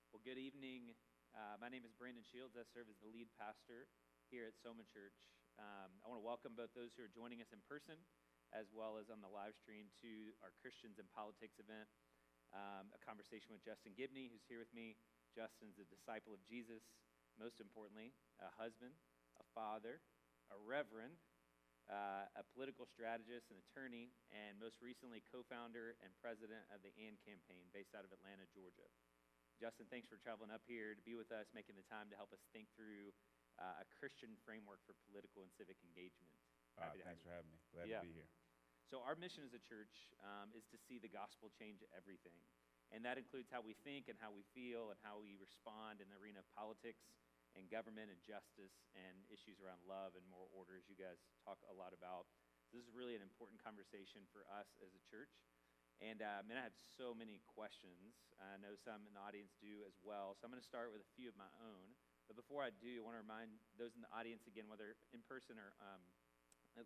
Well, good evening. My name is Brandon Shields. I serve as the lead pastor here at Soma Church. I want to welcome both those who are joining us in person as well as on the live stream to our Christians in Politics event, a conversation with Justin Giboney, who's here with me. Justin's a disciple of Jesus, most importantly, a husband, a father, a reverend, a political strategist, an attorney, and most recently co-founder and president of the AND campaign based out of Atlanta, Georgia. Justin, thanks for traveling up here to be with us, making the time to help us think through a Christian framework for political and civic engagement. Thanks for having me. Glad to be here. So our mission as a church is to see the gospel change everything. And that includes how we think and how we feel and how we respond in the arena of politics and government and justice and issues around love and moral order, as you guys talk a lot about. So this is really an important conversation for us as a church. And I have so many questions. I know some in the audience do as well. So I'm going to start with a few of my own. But before I do, I want to remind those in the audience, again, whether in person or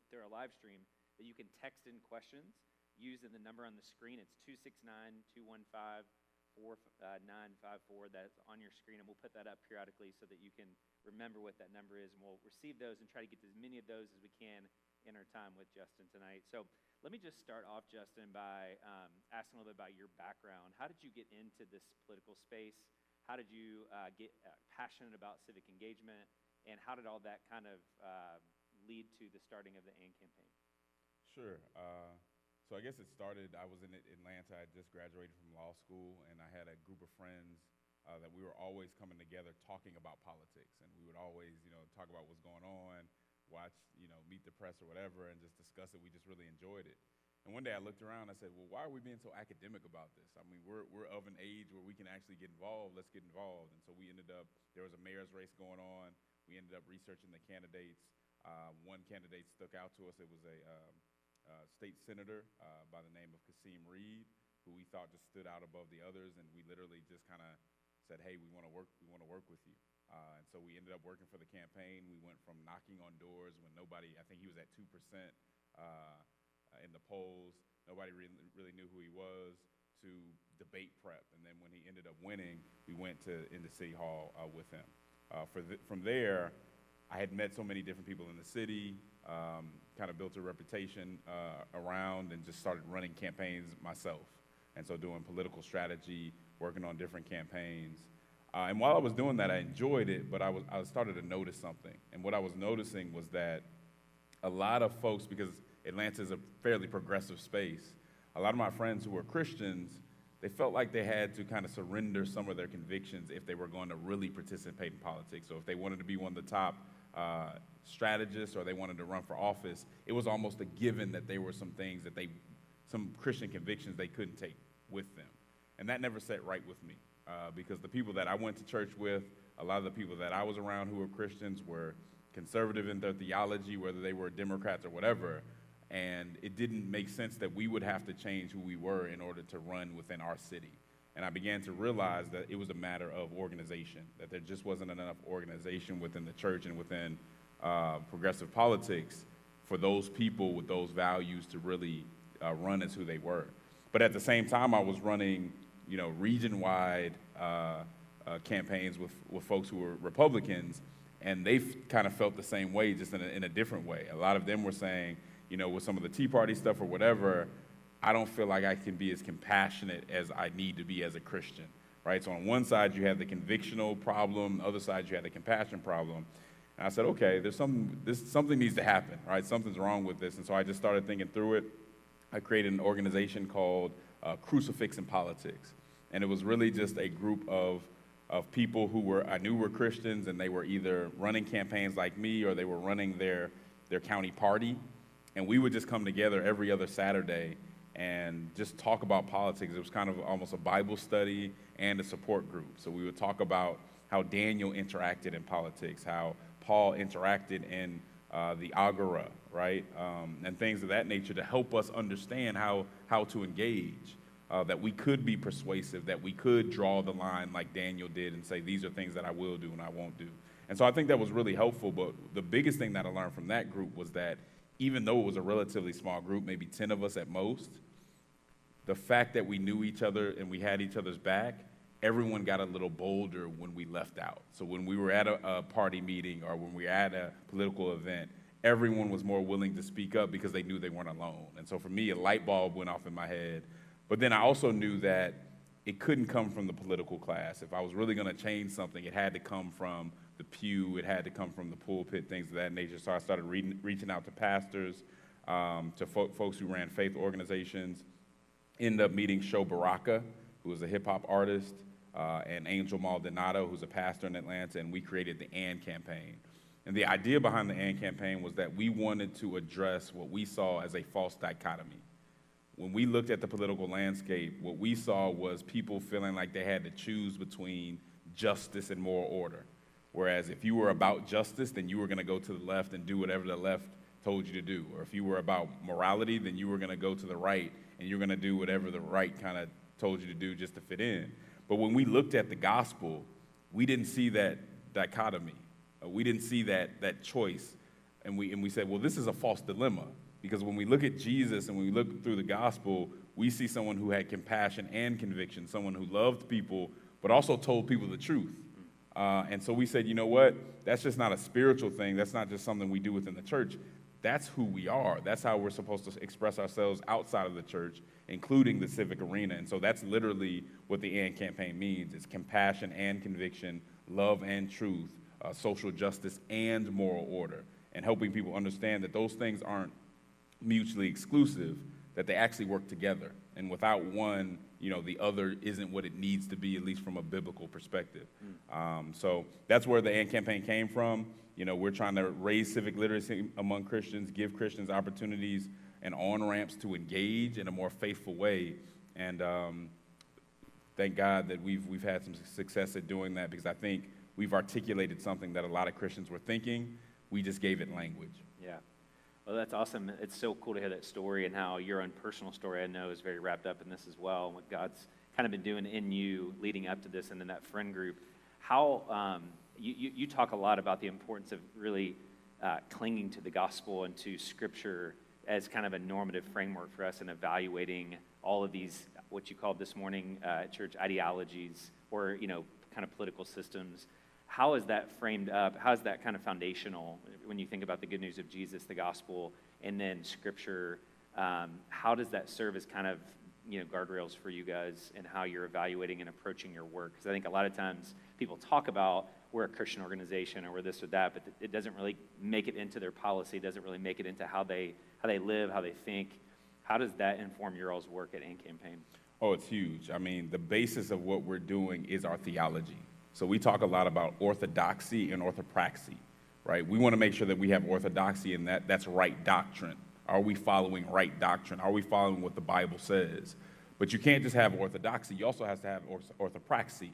through a live stream, that you can text in questions using the number on the screen. It's 269-215-4954. That's on your screen, and we'll put that up periodically so that you can remember what that number is. And we'll receive those and try to get as many of those as we can in our time with Justin tonight. So let me just start off, Justin, by asking a little bit about your background. How did you get into this political space? How did you get passionate about civic engagement? And how did all that kind of lead to the starting of the AND campaign? Sure. So I guess it started, I was in Atlanta. I just graduated from law school, and I had a group of friends that we were always coming together talking about politics. And we would always, talk about what's going on, watch, Meet the Press or whatever, and just discuss it. We just really enjoyed it. And one day I looked around and I said, well, why are we being so academic about this? I mean, we're of an age where we can actually get involved. Let's get involved. And so we ended up, there was a mayor's race going on. We ended up researching the candidates. One candidate stuck out to us. It was a state senator by the name of Kasim Reed, who we thought just stood out above the others. And we literally just kind of said, hey, we want to work with you. And so we ended up working for the campaign. We went from knocking on doors when nobody, I think he was at 2% in the polls. Nobody really knew who he was, to debate prep. And then when he ended up winning, we went into City Hall with him. From there, I had met so many different people in the city, kind of built a reputation around, and just started running campaigns myself. And so doing political strategy, working on different campaigns. And while I was doing that, I enjoyed it, but I started to notice something. And what I was noticing was that a lot of folks, because Atlanta is a fairly progressive space, a lot of my friends who were Christians, they felt like they had to kind of surrender some of their convictions if they were going to really participate in politics. So if they wanted to be one of the top strategists, or they wanted to run for office, it was almost a given that there were some things that some Christian convictions they couldn't take with them. And that never sat right with me. Because the people that I went to church with, a lot of the people that I was around who were Christians were conservative in their theology, whether they were Democrats or whatever, and it didn't make sense that we would have to change who we were in order to run within our city. And I began to realize that it was a matter of organization, that there just wasn't enough organization within the church and within progressive politics for those people with those values to really run as who they were. But at the same time, I was running region-wide campaigns with folks who were Republicans, and they kind of felt the same way, just in a different way. A lot of them were saying, with some of the Tea Party stuff or whatever, I don't feel like I can be as compassionate as I need to be as a Christian, right? So on one side, you have the convictional problem. The other side, you have the compassion problem. And I said, okay, something needs to happen, right? Something's wrong with this. And so I just started thinking through it. I created an organization called Crucifix in Politics. And it was really just a group of people who I knew were Christians, and they were either running campaigns like me, or they were running their county party. And we would just come together every other Saturday and just talk about politics. It was kind of almost a Bible study and a support group. So we would talk about how Daniel interacted in politics, how Paul interacted in the Agora, right? And things of that nature to help us understand how to engage. That we could be persuasive, that we could draw the line like Daniel did and say, these are things that I will do and I won't do. And so I think that was really helpful, but the biggest thing that I learned from that group was that even though it was a relatively small group, maybe 10 of us at most, the fact that we knew each other and we had each other's back everyone got a little bolder when we left out. So when we were at a party meeting or when we were at a political event, everyone was more willing to speak up because they knew they weren't alone. And so for me, a light bulb went off in my head. But then I also knew that it couldn't come from the political class. If I was really going to change something, it had to come from the pew, it had to come from the pulpit, things of that nature. So I started reaching out to pastors, to folks who ran faith organizations. Ended up meeting Sho Baraka, who was a hip-hop artist, and Angel Maldonado, who's a pastor in Atlanta, and we created the AND campaign. And the idea behind the AND campaign was that we wanted to address what we saw as a false dichotomy. When we looked at the political landscape, what we saw was people feeling like they had to choose between justice and moral order. Whereas if you were about justice, then you were going to go to the left and do whatever the left told you to do. Or if you were about morality, then you were going to go to the right and you're going to do whatever the right kind of told you to do just to fit in. But when we looked at the gospel, we didn't see that dichotomy. We didn't see that choice. And we said, well, this is a false dilemma. Because when we look at Jesus and when we look through the gospel, we see someone who had compassion and conviction, someone who loved people, but also told people the truth. And so we said, you know what? That's just not a spiritual thing. That's not just something we do within the church. That's who we are. That's how we're supposed to express ourselves outside of the church, including the civic arena. And so that's literally what the AND campaign means. It's compassion and conviction, love and truth, social justice and moral order, and helping people understand that those things aren't mutually exclusive, that they actually work together. And without one, the other isn't what it needs to be, at least from a biblical perspective. So that's where the AND campaign came from. We're trying to raise civic literacy among Christians, give Christians opportunities and on-ramps to engage in a more faithful way. And thank God that we've had some success at doing that, because I think we've articulated something that a lot of Christians were thinking. We just gave it language. Yeah. Well, that's awesome. It's so cool to hear that story, and how your own personal story, I know, is very wrapped up in this as well, and what God's kind of been doing in you leading up to this and in that friend group. How you talk a lot about the importance of really clinging to the gospel and to Scripture as kind of a normative framework for us in evaluating all of these, what you called this morning at church, ideologies, or kind of political systems. How is that framed up? How is that kind of foundational when you think about the good news of Jesus, the gospel, and then Scripture? How does that serve as kind of guardrails for you guys and how you're evaluating and approaching your work? Because I think a lot of times people talk about we're a Christian organization or we're this or that, but it doesn't really make it into their policy. It doesn't really make it into how they live, how they think. How does that inform your all's work at AND Campaign? Oh, it's huge. I mean, the basis of what we're doing is our theology. So we talk a lot about orthodoxy and orthopraxy, right? We want to make sure that we have orthodoxy and that's right doctrine. Are we following right doctrine? Are we following what the Bible says? But you can't just have orthodoxy. You also have to have orthopraxy.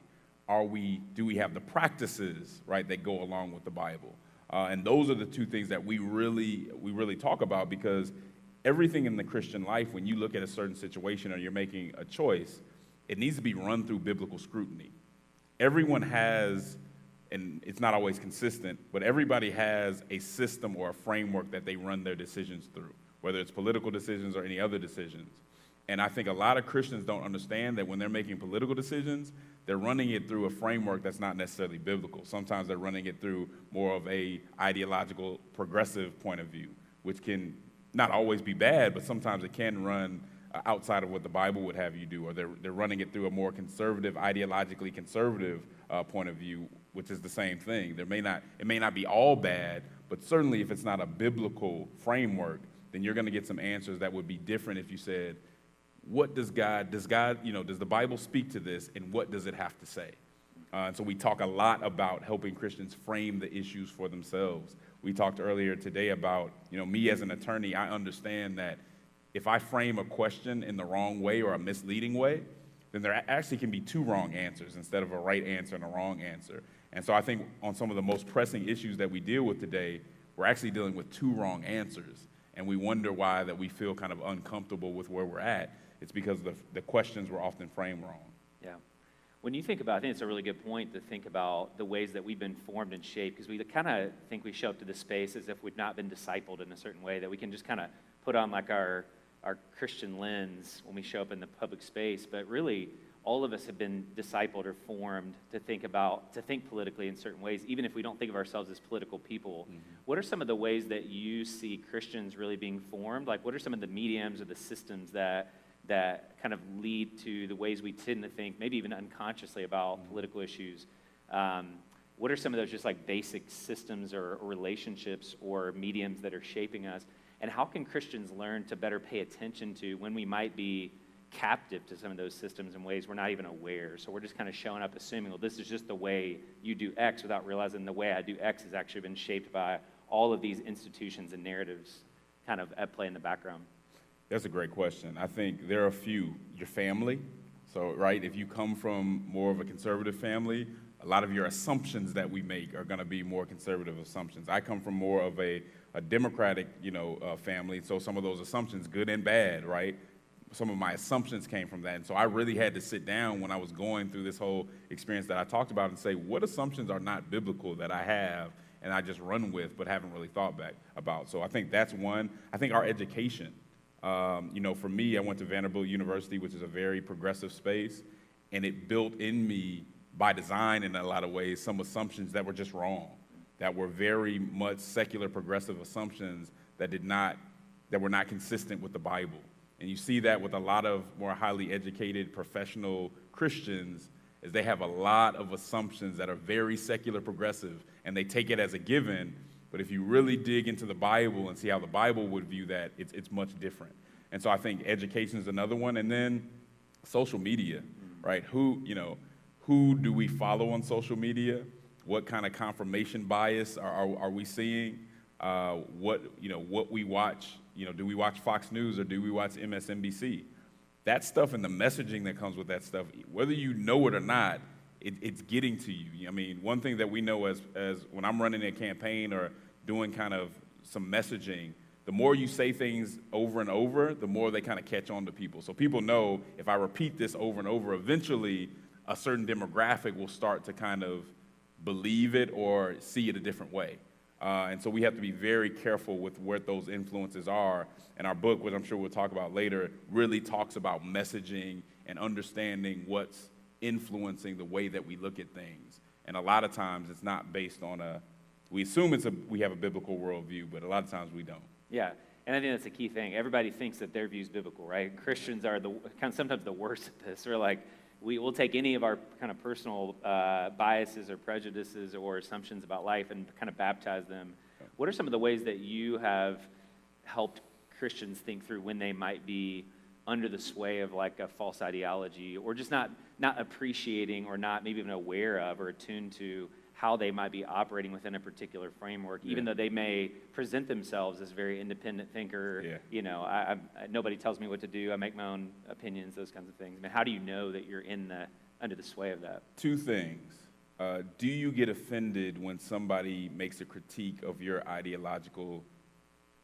Do we have the practices, right, that go along with the Bible? And those are the two things that we really talk about, because everything in the Christian life, when you look at a certain situation or you're making a choice, it needs to be run through biblical scrutiny. Everyone has, and it's not always consistent, but everybody has a system or a framework that they run their decisions through, whether it's political decisions or any other decisions. And I think a lot of Christians don't understand that when they're making political decisions, they're running it through a framework that's not necessarily biblical. Sometimes they're running it through more of a ideological, progressive point of view, which can not always be bad, but sometimes it can run outside of what the Bible would have you do, or they're running it through a more conservative, ideologically conservative point of view, which is the same thing. It may not be all bad, but certainly if it's not a biblical framework, then you're going to get some answers that would be different if you said, what does the Bible speak to this, and what does it have to say? And so we talk a lot about helping Christians frame the issues for themselves. We talked earlier today about, me as an attorney, I understand that if I frame a question in the wrong way or a misleading way, then there actually can be two wrong answers instead of a right answer and a wrong answer. And so I think on some of the most pressing issues that we deal with today, we're actually dealing with two wrong answers. And we wonder why that we feel kind of uncomfortable with where we're at. It's because the questions were often framed wrong. Yeah. When you think about, I think it's a really good point to think about the ways that we've been formed and shaped, because we kind of think we show up to this space as if we've not been discipled in a certain way, that we can just kind of put on like our Christian lens when we show up in the public space. But really, all of us have been discipled or formed to think politically in certain ways, even if we don't think of ourselves as political people. What are some of the ways that you see Christians really being formed? Like, what are some of the mediums or the systems that kind of lead to the ways we tend to think, maybe even unconsciously, about political issues? What are some of those just like basic systems or relationships or mediums that are shaping us? And how can Christians learn to better pay attention to when we might be captive to some of those systems in ways we're not even aware? So we're just kind of showing up assuming, well, this is just the way you do X, without realizing the way I do X has actually been shaped by all of these institutions and narratives kind of at play in the background. That's a great question. I think there are a few. Your family. So, right, if you come from more of a conservative family, a lot of your assumptions that we make are going to be more conservative assumptions. I come from more of a democratic, family, so some of those assumptions, good and bad, right? Some of my assumptions came from that. And so I really had to sit down when I was going through this whole experience that I talked about and say, what assumptions are not biblical that I have and I just run with but haven't really thought back about? So I think that's one. I think our education. For me, I went to Vanderbilt University, which is a very progressive space, and it built in me, by design in a lot of ways, some assumptions that were just wrong, that were very much secular progressive assumptions that were not consistent with the Bible. And you see that with a lot of more highly educated professional Christians, is they have a lot of assumptions that are very secular progressive, and they take it as a given. But if you really dig into the Bible and see how the Bible would view that, it's much different. And so I think education is another one. And then social media, right? Who do we follow on social media? What kind of confirmation bias are we seeing? What we watch, do we watch Fox News or do we watch MSNBC? That stuff and the messaging that comes with that stuff, whether you know it or not, it's getting to you. I mean, one thing that we know as when I'm running a campaign or doing kind of some messaging, the more you say things over and over, the more they kind of catch on to people. So people know if I repeat this over and over, eventually a certain demographic will start to kind of believe it or see it a different way. And so we have to be very careful with where those influences are. And our book, which I'm sure we'll talk about later, really talks about messaging and understanding what's influencing the way that we look at things. And a lot of times it's not based on we assume we have a biblical worldview, but a lot of times we don't. Yeah, and I think that's a key thing. Everybody thinks that their view is biblical, right? Christians are sometimes the worst at this. We're like, we'll take any of our kind of personal biases or prejudices or assumptions about life and kind of baptize them. What are some of the ways that you have helped Christians think through when they might be under the sway of like a false ideology, or just not appreciating or not maybe even aware of or attuned to how they might be operating within a particular framework, even though they may present themselves as a very independent thinker? Nobody tells me what to do. I make my own opinions, those kinds of things. I mean, how do you know that you're under the sway of that? Two things. Do you get offended when somebody makes a critique of your ideological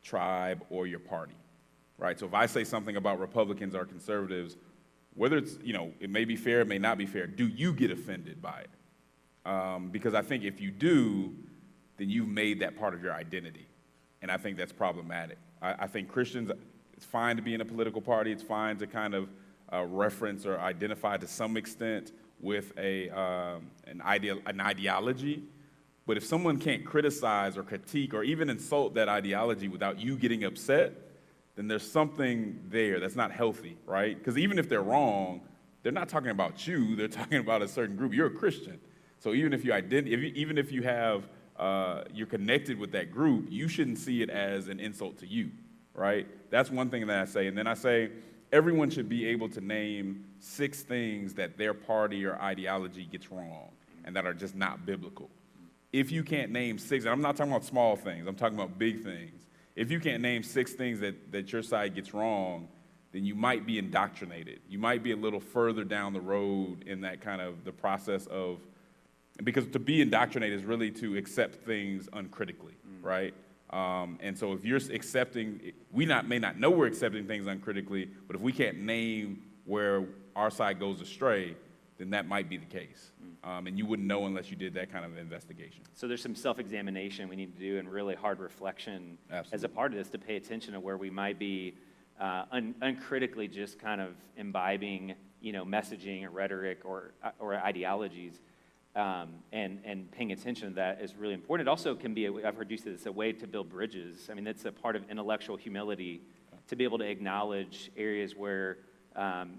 tribe or your party? Right? So if I say something about Republicans or conservatives, whether it's, it may be fair, it may not be fair, do you get offended by it? Because I think if you do, then you've made that part of your identity. And I think that's problematic. I think Christians, it's fine to be in a political party. It's fine to kind of reference or identify to some extent with an ideology. But if someone can't criticize or critique or even insult that ideology without you getting upset, then there's something there that's not healthy, right? Because even if they're wrong, they're not talking about you. They're talking about a certain group. You're a Christian. So even if you have you're connected with that group, you shouldn't see it as an insult to you, right? That's one thing that I say. And then I say everyone should be able to name 6 things that their party or ideology gets wrong and that are just not biblical. If you can't name 6, and I'm not talking about small things, I'm talking about big things. If you can't name 6 things that your side gets wrong, then you might be indoctrinated. You might be a little further down the road in that kind of the process of, because to be indoctrinated is really to accept things uncritically, right? And so if you're accepting, may not know we're accepting things uncritically, but if we can't name where our side goes astray, then that might be the case. And you wouldn't know unless you did that kind of investigation. So there's some self-examination we need to do and really hard reflection as a part of this to pay attention to where we might be uncritically just kind of imbibing, messaging or rhetoric or ideologies. And paying attention to that is really important. It also can be, I've heard you say this, a way to build bridges. I mean, that's a part of intellectual humility, to be able to acknowledge areas where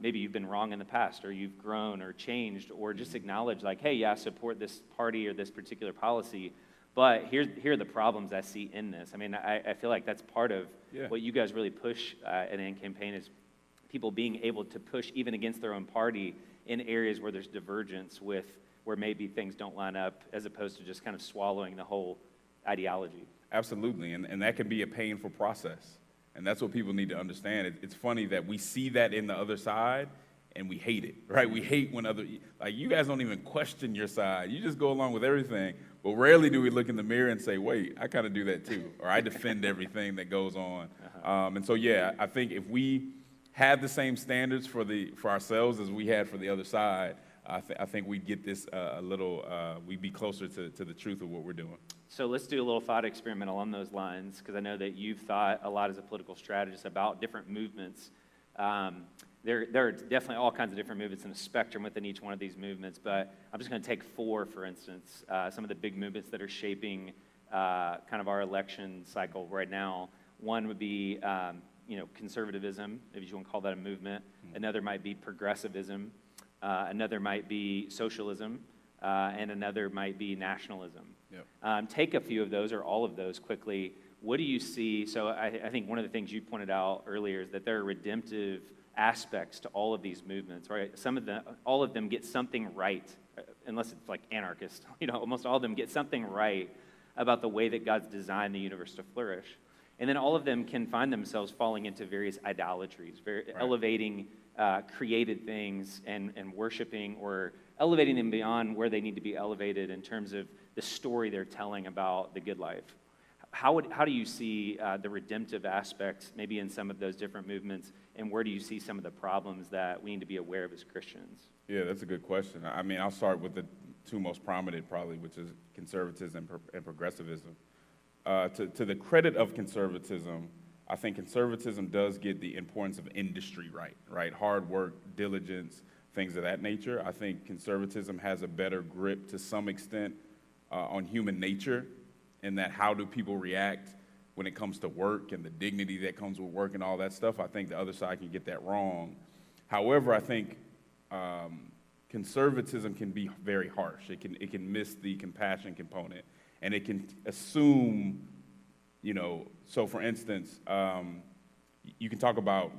maybe you've been wrong in the past, or you've grown or changed, or just acknowledge like, hey, yeah, I support this party or this particular policy, but here are the problems I see in this. I mean, I feel like that's part of what you guys really push in AND campaign, is people being able to push even against their own party in areas where there's divergence with where maybe things don't line up, as opposed to just kind of swallowing the whole ideology. Absolutely, and that can be a painful process. And that's what people need to understand. It's funny that we see that in the other side, and we hate it, right? We hate when you guys don't even question your side. You just go along with everything. But rarely do we look in the mirror and say, wait, I kind of do that too, or I defend everything that goes on. And so, I think if we had the same standards for ourselves as we had for the other side, I think we'd get this we'd be closer to the truth of what we're doing. So let's do a little thought experiment along those lines, because I know that you've thought a lot as a political strategist about different movements. There are definitely all kinds of different movements in a spectrum within each one of these movements, but I'm just going to take four, for instance, some of the big movements that are shaping kind of our election cycle right now. One would be, conservatism, if you want to call that a movement. Another might be progressivism. Another might be socialism, and another might be nationalism. Yep. Take a few of those or all of those quickly. What do you see? So I think one of the things you pointed out earlier is that there are redemptive aspects to all of these movements, right? All of them get something right, unless it's like anarchist. Almost all of them get something right about the way that God's designed the universe to flourish. And then all of them can find themselves falling into various idolatries, elevating created things and worshiping, or elevating them beyond where they need to be elevated in terms of the story they're telling about the good life. How do you see the redemptive aspects maybe in some of those different movements, and where do you see some of the problems that we need to be aware of as Christians? Yeah, that's a good question. I mean, I'll start with the two most prominent probably, which is conservatism and progressivism. To the credit of conservatism, I think conservatism does get the importance of industry right? Hard work, diligence, things of that nature. I think conservatism has a better grip to some extent on human nature, in that how do people react when it comes to work and the dignity that comes with work and all that stuff. I think the other side can get that wrong. However, I think conservatism can be very harsh. It can miss the compassion component, and it can assume, so for instance, you can talk about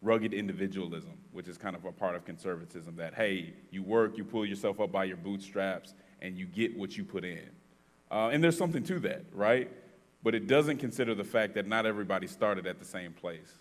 rugged individualism, which is kind of a part of conservatism, that, hey, you work, you pull yourself up by your bootstraps, and you get what you put in. And there's something to that, right? But it doesn't consider the fact that not everybody started at the same place.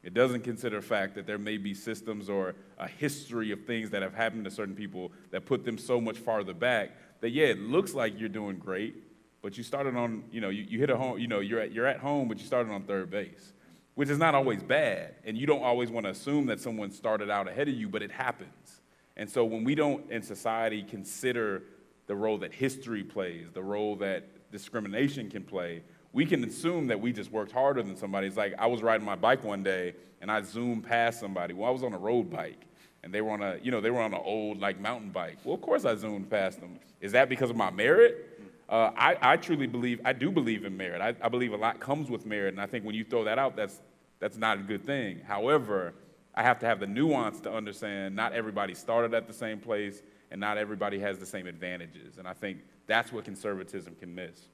It doesn't consider the fact that there may be systems or a history of things that have happened to certain people that put them so much farther back that, it looks like you're doing great, but you started on, you hit a home, you're at home, but you started on third base, which is not always bad. And you don't always want to assume that someone started out ahead of you, but it happens. And so when we don't, in society, consider the role that history plays, the role that discrimination can play, we can assume that we just worked harder than somebody. It's like I was riding my bike one day and I zoomed past somebody. Well, I was on a road bike and they were on an old mountain bike. Well, of course I zoomed past them. Is that because of my merit? I do believe in merit. I believe a lot comes with merit, and I think when you throw that out, that's not a good thing. However, I have to have the nuance to understand not everybody started at the same place, and not everybody has the same advantages. And I think that's what conservatism can miss.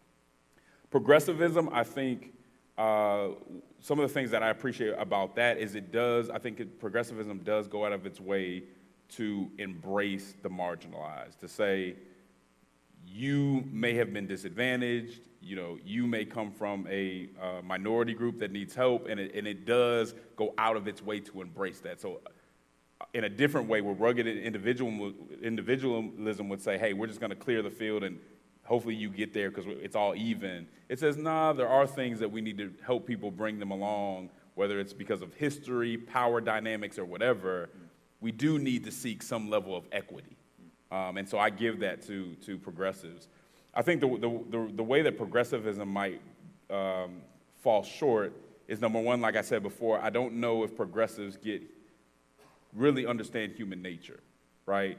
Progressivism, I think some of the things that I appreciate about that is progressivism does go out of its way to embrace the marginalized, to say, you may have been disadvantaged, you may come from a minority group that needs help, and it does go out of its way to embrace that. So in a different way, where rugged individualism would say, hey, we're just going to clear the field and hopefully you get there because it's all even. It says, nah, there are things that we need to help people bring them along, whether it's because of history, power dynamics, or whatever. We do need to seek some level of equity. And so I give that to progressives. I think the way that progressivism might fall short is, number one, like I said before, I don't know if progressives get really understand human nature, right?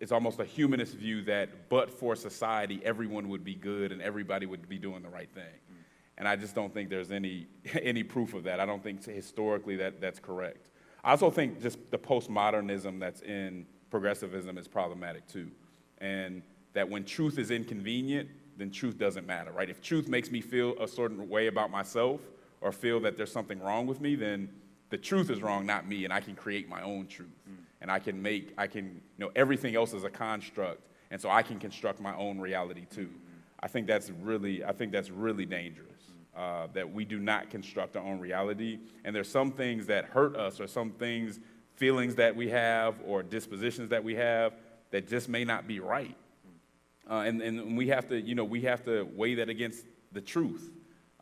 It's almost a humanist view that but for society, everyone would be good and everybody would be doing the right thing. And I just don't think there's any proof of that. I don't think historically that's correct. I also think just the postmodernism that's in progressivism is problematic too. And that when truth is inconvenient, then truth doesn't matter, right? If truth makes me feel a certain way about myself or feel that there's something wrong with me, then the truth is wrong, not me, and I can create my own truth. And everything else is a construct, and so I can construct my own reality too. I think that's really dangerous. That we do not construct our own reality. And there's some things that hurt us or some things, feelings that we have or dispositions that we have that just may not be right. And we have to weigh that against the truth.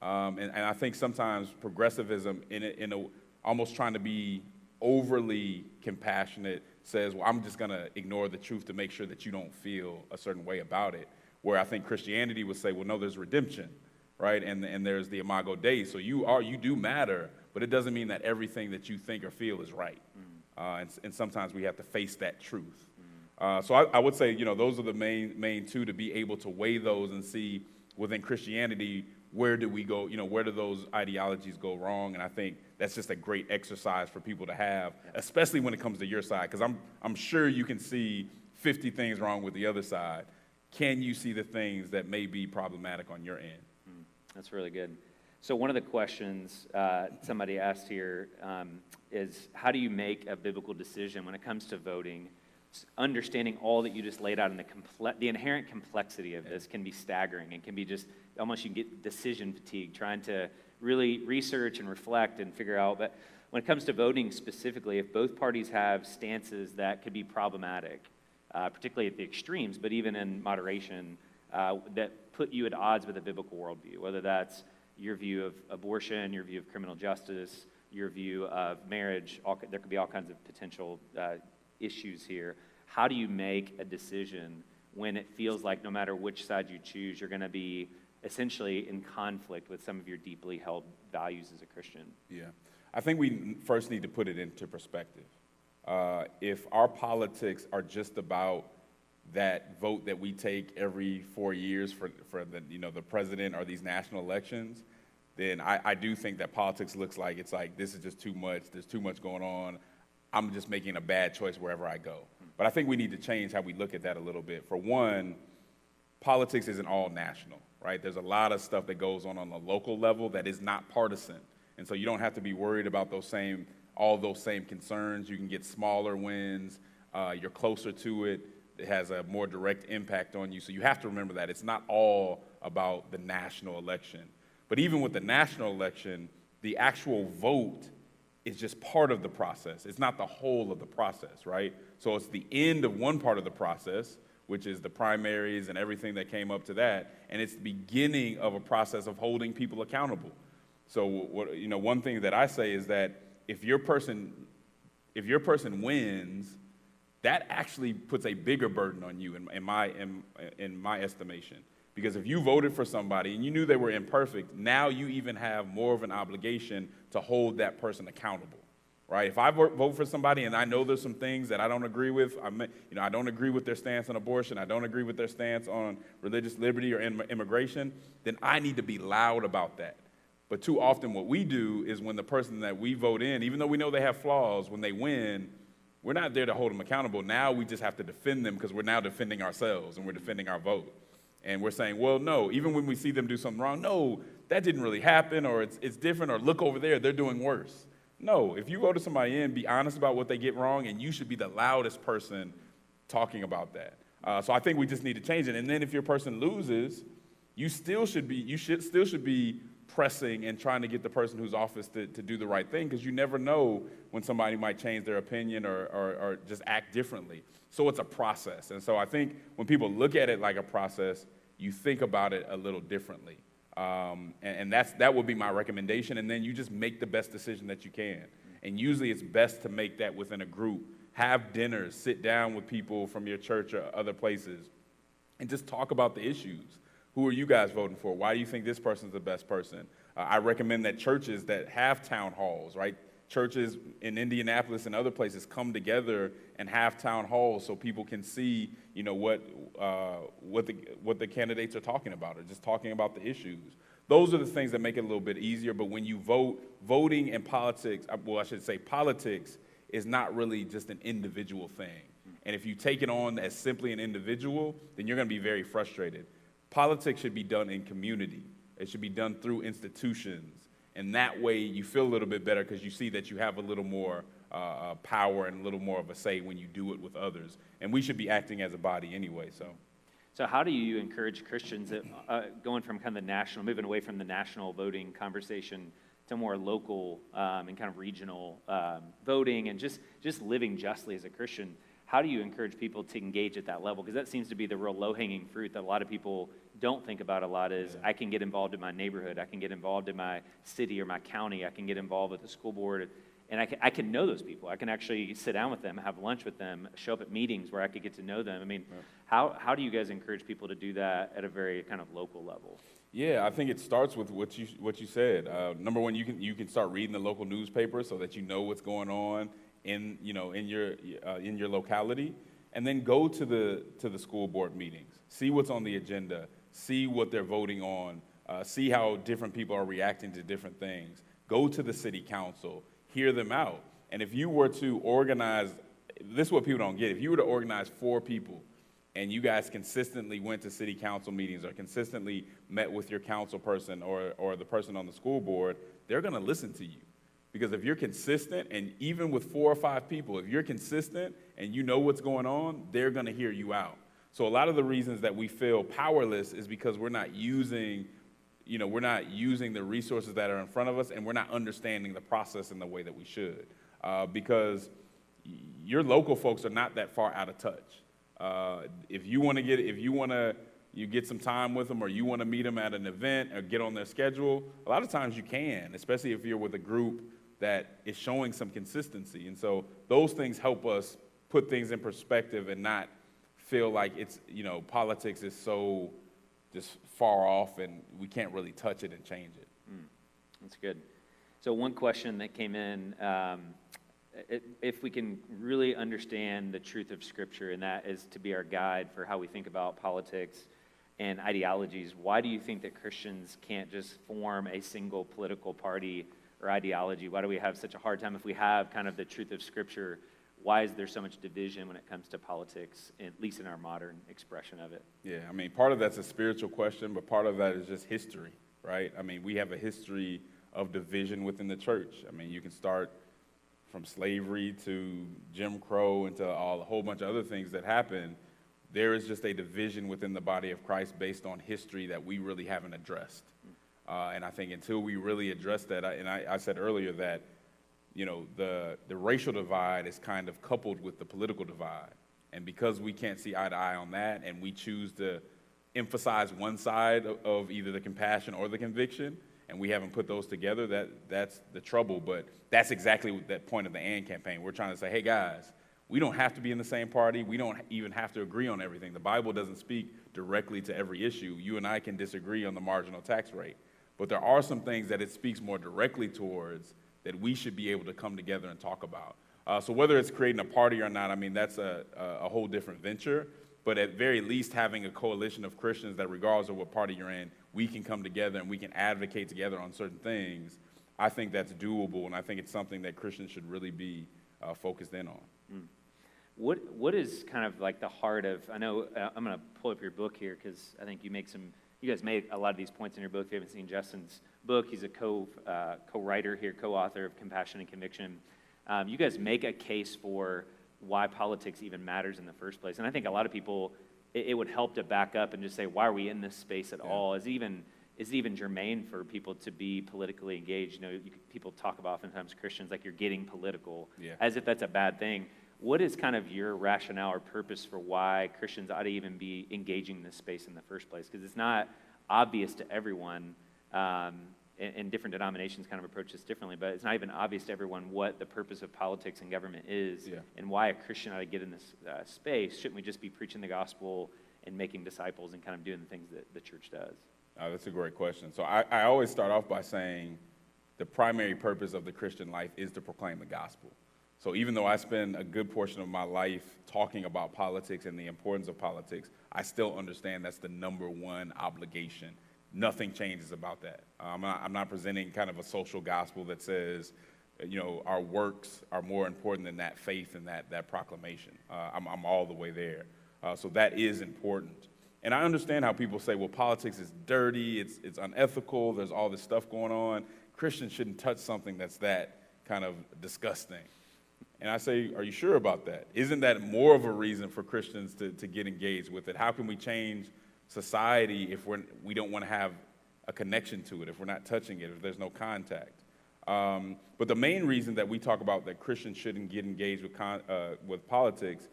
And I think sometimes progressivism, in almost trying to be overly compassionate, says, well, I'm just going to ignore the truth to make sure that you don't feel a certain way about it. Where I think Christianity would say, well, no, there's redemption. Right, and there's the Imago Dei. So you do matter, but it doesn't mean that everything that you think or feel is right. And sometimes we have to face that truth. So I would say, those are the main two, to be able to weigh those and see within Christianity, where do we go? Where do those ideologies go wrong? And I think that's just a great exercise for people to have, especially when it comes to your side, because I'm sure you can see 50 things wrong with the other side. Can you see the things that may be problematic on your end? That's really good. So one of the questions somebody asked here is, how do you make a biblical decision when it comes to voting? Understanding all that you just laid out, and the inherent complexity of this can be staggering, and can be just almost, you can get decision fatigue trying to really research and reflect and figure out. But when it comes to voting specifically, if both parties have stances that could be problematic, particularly at the extremes, but even in moderation, that put you at odds with a biblical worldview, whether that's your view of abortion, your view of criminal justice, your view of marriage, there could be all kinds of potential issues here. How do you make a decision when it feels like no matter which side you choose, you're going to be essentially in conflict with some of your deeply held values as a Christian? Yeah. I think we first need to put it into perspective. If our politics are just about that vote that we take every 4 years for the president or these national elections, then I do think that politics looks like it's like, this is just too much. There's too much going on. I'm just making a bad choice wherever I go. But I think we need to change how we look at that a little bit. For one, politics isn't all national, right? There's a lot of stuff that goes on the local level that is not partisan. And so you don't have to be worried about all those same concerns. You can get smaller wins. You're closer to it. It has a more direct impact on you. So you have to remember that. It's not all about the national election. But even with the national election, the actual vote is just part of the process. It's not the whole of the process, right? So it's the end of one part of the process, which is the primaries and everything that came up to that, and it's the beginning of a process of holding people accountable. So one thing that I say is that if your person wins, that actually puts a bigger burden on you in my estimation. Because if you voted for somebody and you knew they were imperfect, now you even have more of an obligation to hold that person accountable, right? If I vote for somebody and I know there's some things that I don't agree with, I don't agree with their stance on abortion, I don't agree with their stance on religious liberty or immigration, then I need to be loud about that. But too often what we do is when the person that we vote in, even though we know they have flaws, when they win, we're not there to hold them accountable. Now we just have to defend them because we're now defending ourselves and we're defending our vote. And we're saying, well, no, even when we see them do something wrong, no, that didn't really happen, or it's different, or look over there, they're doing worse. No, if you voted somebody in, be honest about what they get wrong, and you should be the loudest person talking about that. So I think we just need to change it. And then if your person loses, you still should be pressing and trying to get the person who's office to do the right thing, because you never know when somebody might change their opinion or just act differently. So it's a process. And so I think when people look at it like a process, you think about it a little differently. And that would be my recommendation. And then you just make the best decision that you can. And usually it's best to make that within a group. Have dinners, sit down with people from your church or other places, and just talk about the issues. Who are you guys voting for? Why do you think this person's the best person? I recommend that churches that have town halls, right, churches in Indianapolis and other places come together and have town halls so people can see, what the candidates are talking about, or just talking about the issues. Those are the things that make it a little bit easier. But when you voting and politics, I should say politics is not really just an individual thing. And if you take it on as simply an individual, then you're going to be very frustrated. Politics should be done in community. It should be done through institutions. And that way you feel a little bit better because you see that you have a little more power and a little more of a say when you do it with others. And we should be acting as a body anyway. So how do you encourage Christians that, going from kind of the national, moving away from the national voting conversation to more local and kind of regional voting and just living justly as a Christian? How do you encourage people to engage at that level? Because that seems to be the real low-hanging fruit that a lot of people don't think about a lot is, I can get involved in my neighborhood, I can get involved in my city or my county, I can get involved with the school board, and I can know those people. I can actually sit down with them, have lunch with them, show up at meetings where I could get to know them. I mean, how do you guys encourage people to do that at a very kind of local level? Yeah, I think it starts with what you said. Number one, you can start reading the local newspaper so that you know what's going on in your locality, and then go to the school board meetings, see what's on the agenda, see what they're voting on, see how different people are reacting to different things. Go to the city council, hear them out. And if you were to organize, this is what people don't get, if you were to organize 4 people and you guys consistently went to city council meetings or consistently met with your council person or the person on the school board, they're going to listen to you. Because if you're consistent, and even with 4 or 5 people, if you're consistent and you know what's going on, they're going to hear you out. So a lot of the reasons that we feel powerless is because we're not using the resources that are in front of us, and we're not understanding the process in the way that we should. Because your local folks are not that far out of touch. If you get some time with them, or you want to meet them at an event or get on their schedule, a lot of times you can, especially if you're with a group that is showing some consistency. And so those things help us put things in perspective and not feel like it's, politics is so just far off and we can't really touch it and change it. That's good. So one question that came in, if we can really understand the truth of Scripture, and that is to be our guide for how we think about politics and ideologies, why do you think that Christians can't just form a single political party or ideology? Why do we have such a hard time if we have kind of the truth of Scripture? Why is there so much division when it comes to politics, at least in our modern expression of it? Yeah, I mean, part of that's a spiritual question, but part of that is just history, right? I mean, we have a history of division within the church. I mean, you can start from slavery to Jim Crow and to a whole bunch of other things that happened. There is just a division within the body of Christ based on history that we really haven't addressed. And I think until we really address that, I said earlier that, the racial divide is kind of coupled with the political divide. And because we can't see eye to eye on that, and we choose to emphasize one side of either the compassion or the conviction, and we haven't put those together, that's the trouble. But that's exactly that point of the AND campaign. We're trying to say, hey, guys, we don't have to be in the same party. We don't even have to agree on everything. The Bible doesn't speak directly to every issue. You and I can disagree on the marginal tax rate. But there are some things that it speaks more directly towards that we should be able to come together and talk about. So whether it's creating a party or not, I mean, that's a whole different venture. But at very least, having a coalition of Christians that regardless of what party you're in, we can come together and we can advocate together on certain things, I think that's doable, and I think it's something that Christians should really be focused in on. What is kind of like the heart of, I know, I'm going to pull up your book here because I think you guys made a lot of these points in your book. If you haven't seen Justin's book, he's a co-writer here, co-author of Compassion and Conviction. You guys make a case for why politics even matters in the first place. And I think a lot of people, it would help to back up and just say, why are we in this space at all? Is it even germane for people to be politically engaged? People talk about oftentimes Christians like you're getting political, as if that's a bad thing. What is kind of your rationale or purpose for why Christians ought to even be engaging in this space in the first place? Because it's not obvious to everyone, and different denominations kind of approach this differently, but it's not even obvious to everyone what the purpose of politics and government is, and why a Christian ought to get in this space. Shouldn't we just be preaching the gospel and making disciples and kind of doing the things that the church does? That's a great question. So I always start off by saying the primary purpose of the Christian life is to proclaim the gospel. So even though I spend a good portion of my life talking about politics and the importance of politics, I still understand that's the number one obligation. Nothing changes about that. I'm not presenting kind of a social gospel that says, our works are more important than that faith and that proclamation. I'm all the way there. So that is important. And I understand how people say, well, politics is dirty, it's unethical, there's all this stuff going on. Christians shouldn't touch something that's that kind of disgusting. And I say, are you sure about that? Isn't that more of a reason for Christians to get engaged with it? How can we change society if we don't want to have a connection to it, if we're not touching it, if there's no contact? But the main reason that we talk about that Christians shouldn't get engaged with politics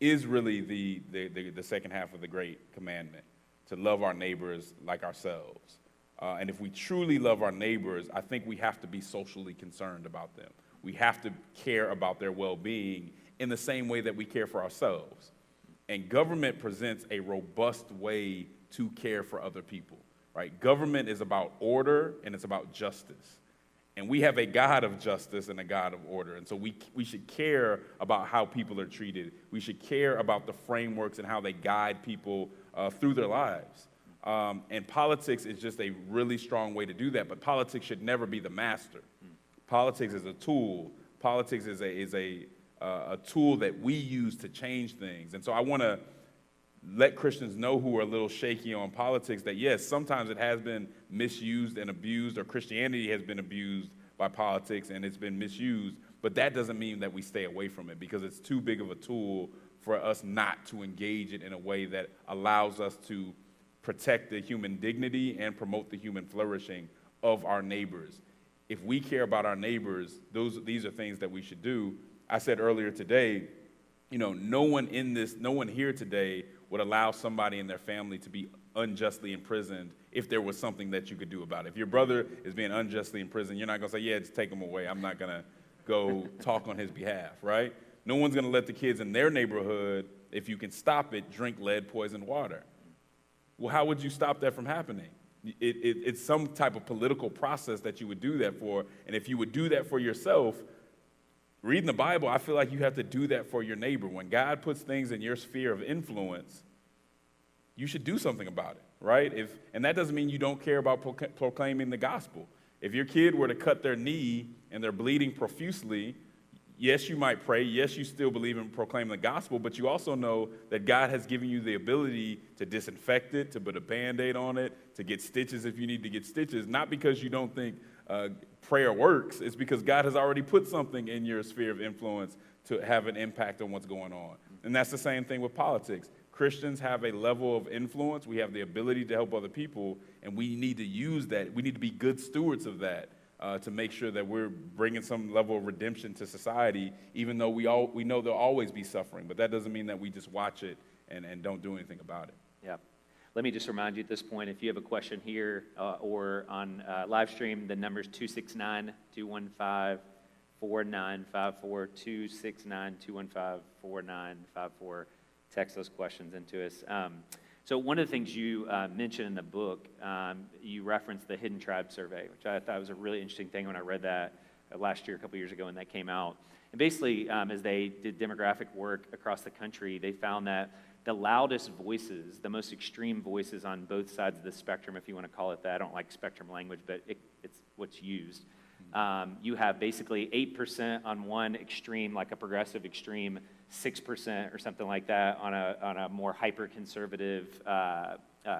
is really the second half of the Great Commandment, to love our neighbors like ourselves. And if we truly love our neighbors, I think we have to be socially concerned about them. We have to care about their well-being in the same way that we care for ourselves. And government presents a robust way to care for other people, right? Government is about order and it's about justice. And we have a God of justice and a God of order. And so we should care about how people are treated. We should care about the frameworks and how they guide people through their lives. And politics is just a really strong way to do that. But politics should never be the master. Politics is a tool. Politics is a tool that we use to change things. And so I want to let Christians know who are a little shaky on politics that, yes, sometimes it has been misused and abused, or Christianity has been abused by politics and it's been misused, but that doesn't mean that we stay away from it, because it's too big of a tool for us not to engage it in a way that allows us to protect the human dignity and promote the human flourishing of our neighbors. If we care about our neighbors, these are things that we should do. I said earlier today, no one here today would allow somebody in their family to be unjustly imprisoned if there was something that you could do about it. If your brother is being unjustly imprisoned, you're not going to say, yeah, just take him away. I'm not going to go talk on his behalf, right? No one's going to let the kids in their neighborhood, if you can stop it, drink lead-poisoned water. Well, how would you stop that from happening? It's some type of political process that you would do that for, and if you would do that for yourself, reading the Bible, I feel like you have to do that for your neighbor. When God puts things in your sphere of influence, you should do something about it, right? And that doesn't mean you don't care about proclaiming the gospel. If your kid were to cut their knee and they're bleeding profusely, yes, you might pray. Yes, you still believe in proclaiming the gospel, but you also know that God has given you the ability to disinfect it, to put a Band-Aid on it, to get stitches if you need to get stitches, not because you don't think prayer works. It's because God has already put something in your sphere of influence to have an impact on what's going on. And that's the same thing with politics. Christians have a level of influence. We have the ability to help other people, and we need to use that. We need to be good stewards of that to make sure that we're bringing some level of redemption to society, even though we know there'll always be suffering. But that doesn't mean that we just watch it and don't do anything about it. Yeah. Let me just remind you at this point, if you have a question here or on live stream, the number is 269-215-4954, 269-215-4954. Text those questions into us. So one of the things you mentioned in the book, you referenced the Hidden Tribe Survey, which I thought was a really interesting thing when I read that last year, a couple years ago when that came out. And basically, as they did demographic work across the country, they found that the loudest voices, the most extreme voices on both sides of the spectrum, if you want to call it that. I don't like spectrum language, but it's what's used. You have basically 8% on one extreme, like a progressive extreme, 6% or something like that on a more hyper-conservative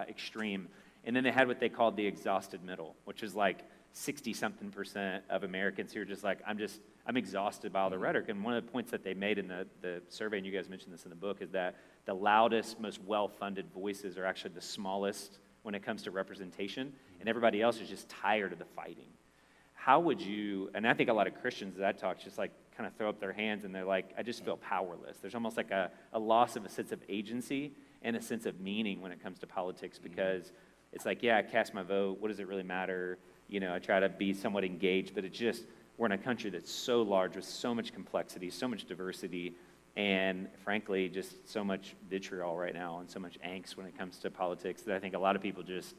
extreme. And then they had what they called the exhausted middle, which is like 60-something% of Americans who are just like, I'm exhausted by all the rhetoric. And one of the points that they made in the survey, and you guys mentioned this in the book, is that the loudest, most well-funded voices are actually the smallest when it comes to representation, and everybody else is just tired of the fighting. How would you, and I think a lot of Christians that I talk just like kind of throw up their hands and they're like, I just feel powerless. There's almost like a loss of a sense of agency and a sense of meaning when it comes to politics, because it's like, yeah, I cast my vote. What does it really matter? I try to be somewhat engaged, but it's just, we're in a country that's so large with so much complexity, so much diversity, and frankly, just so much vitriol right now and so much angst when it comes to politics that I think a lot of people just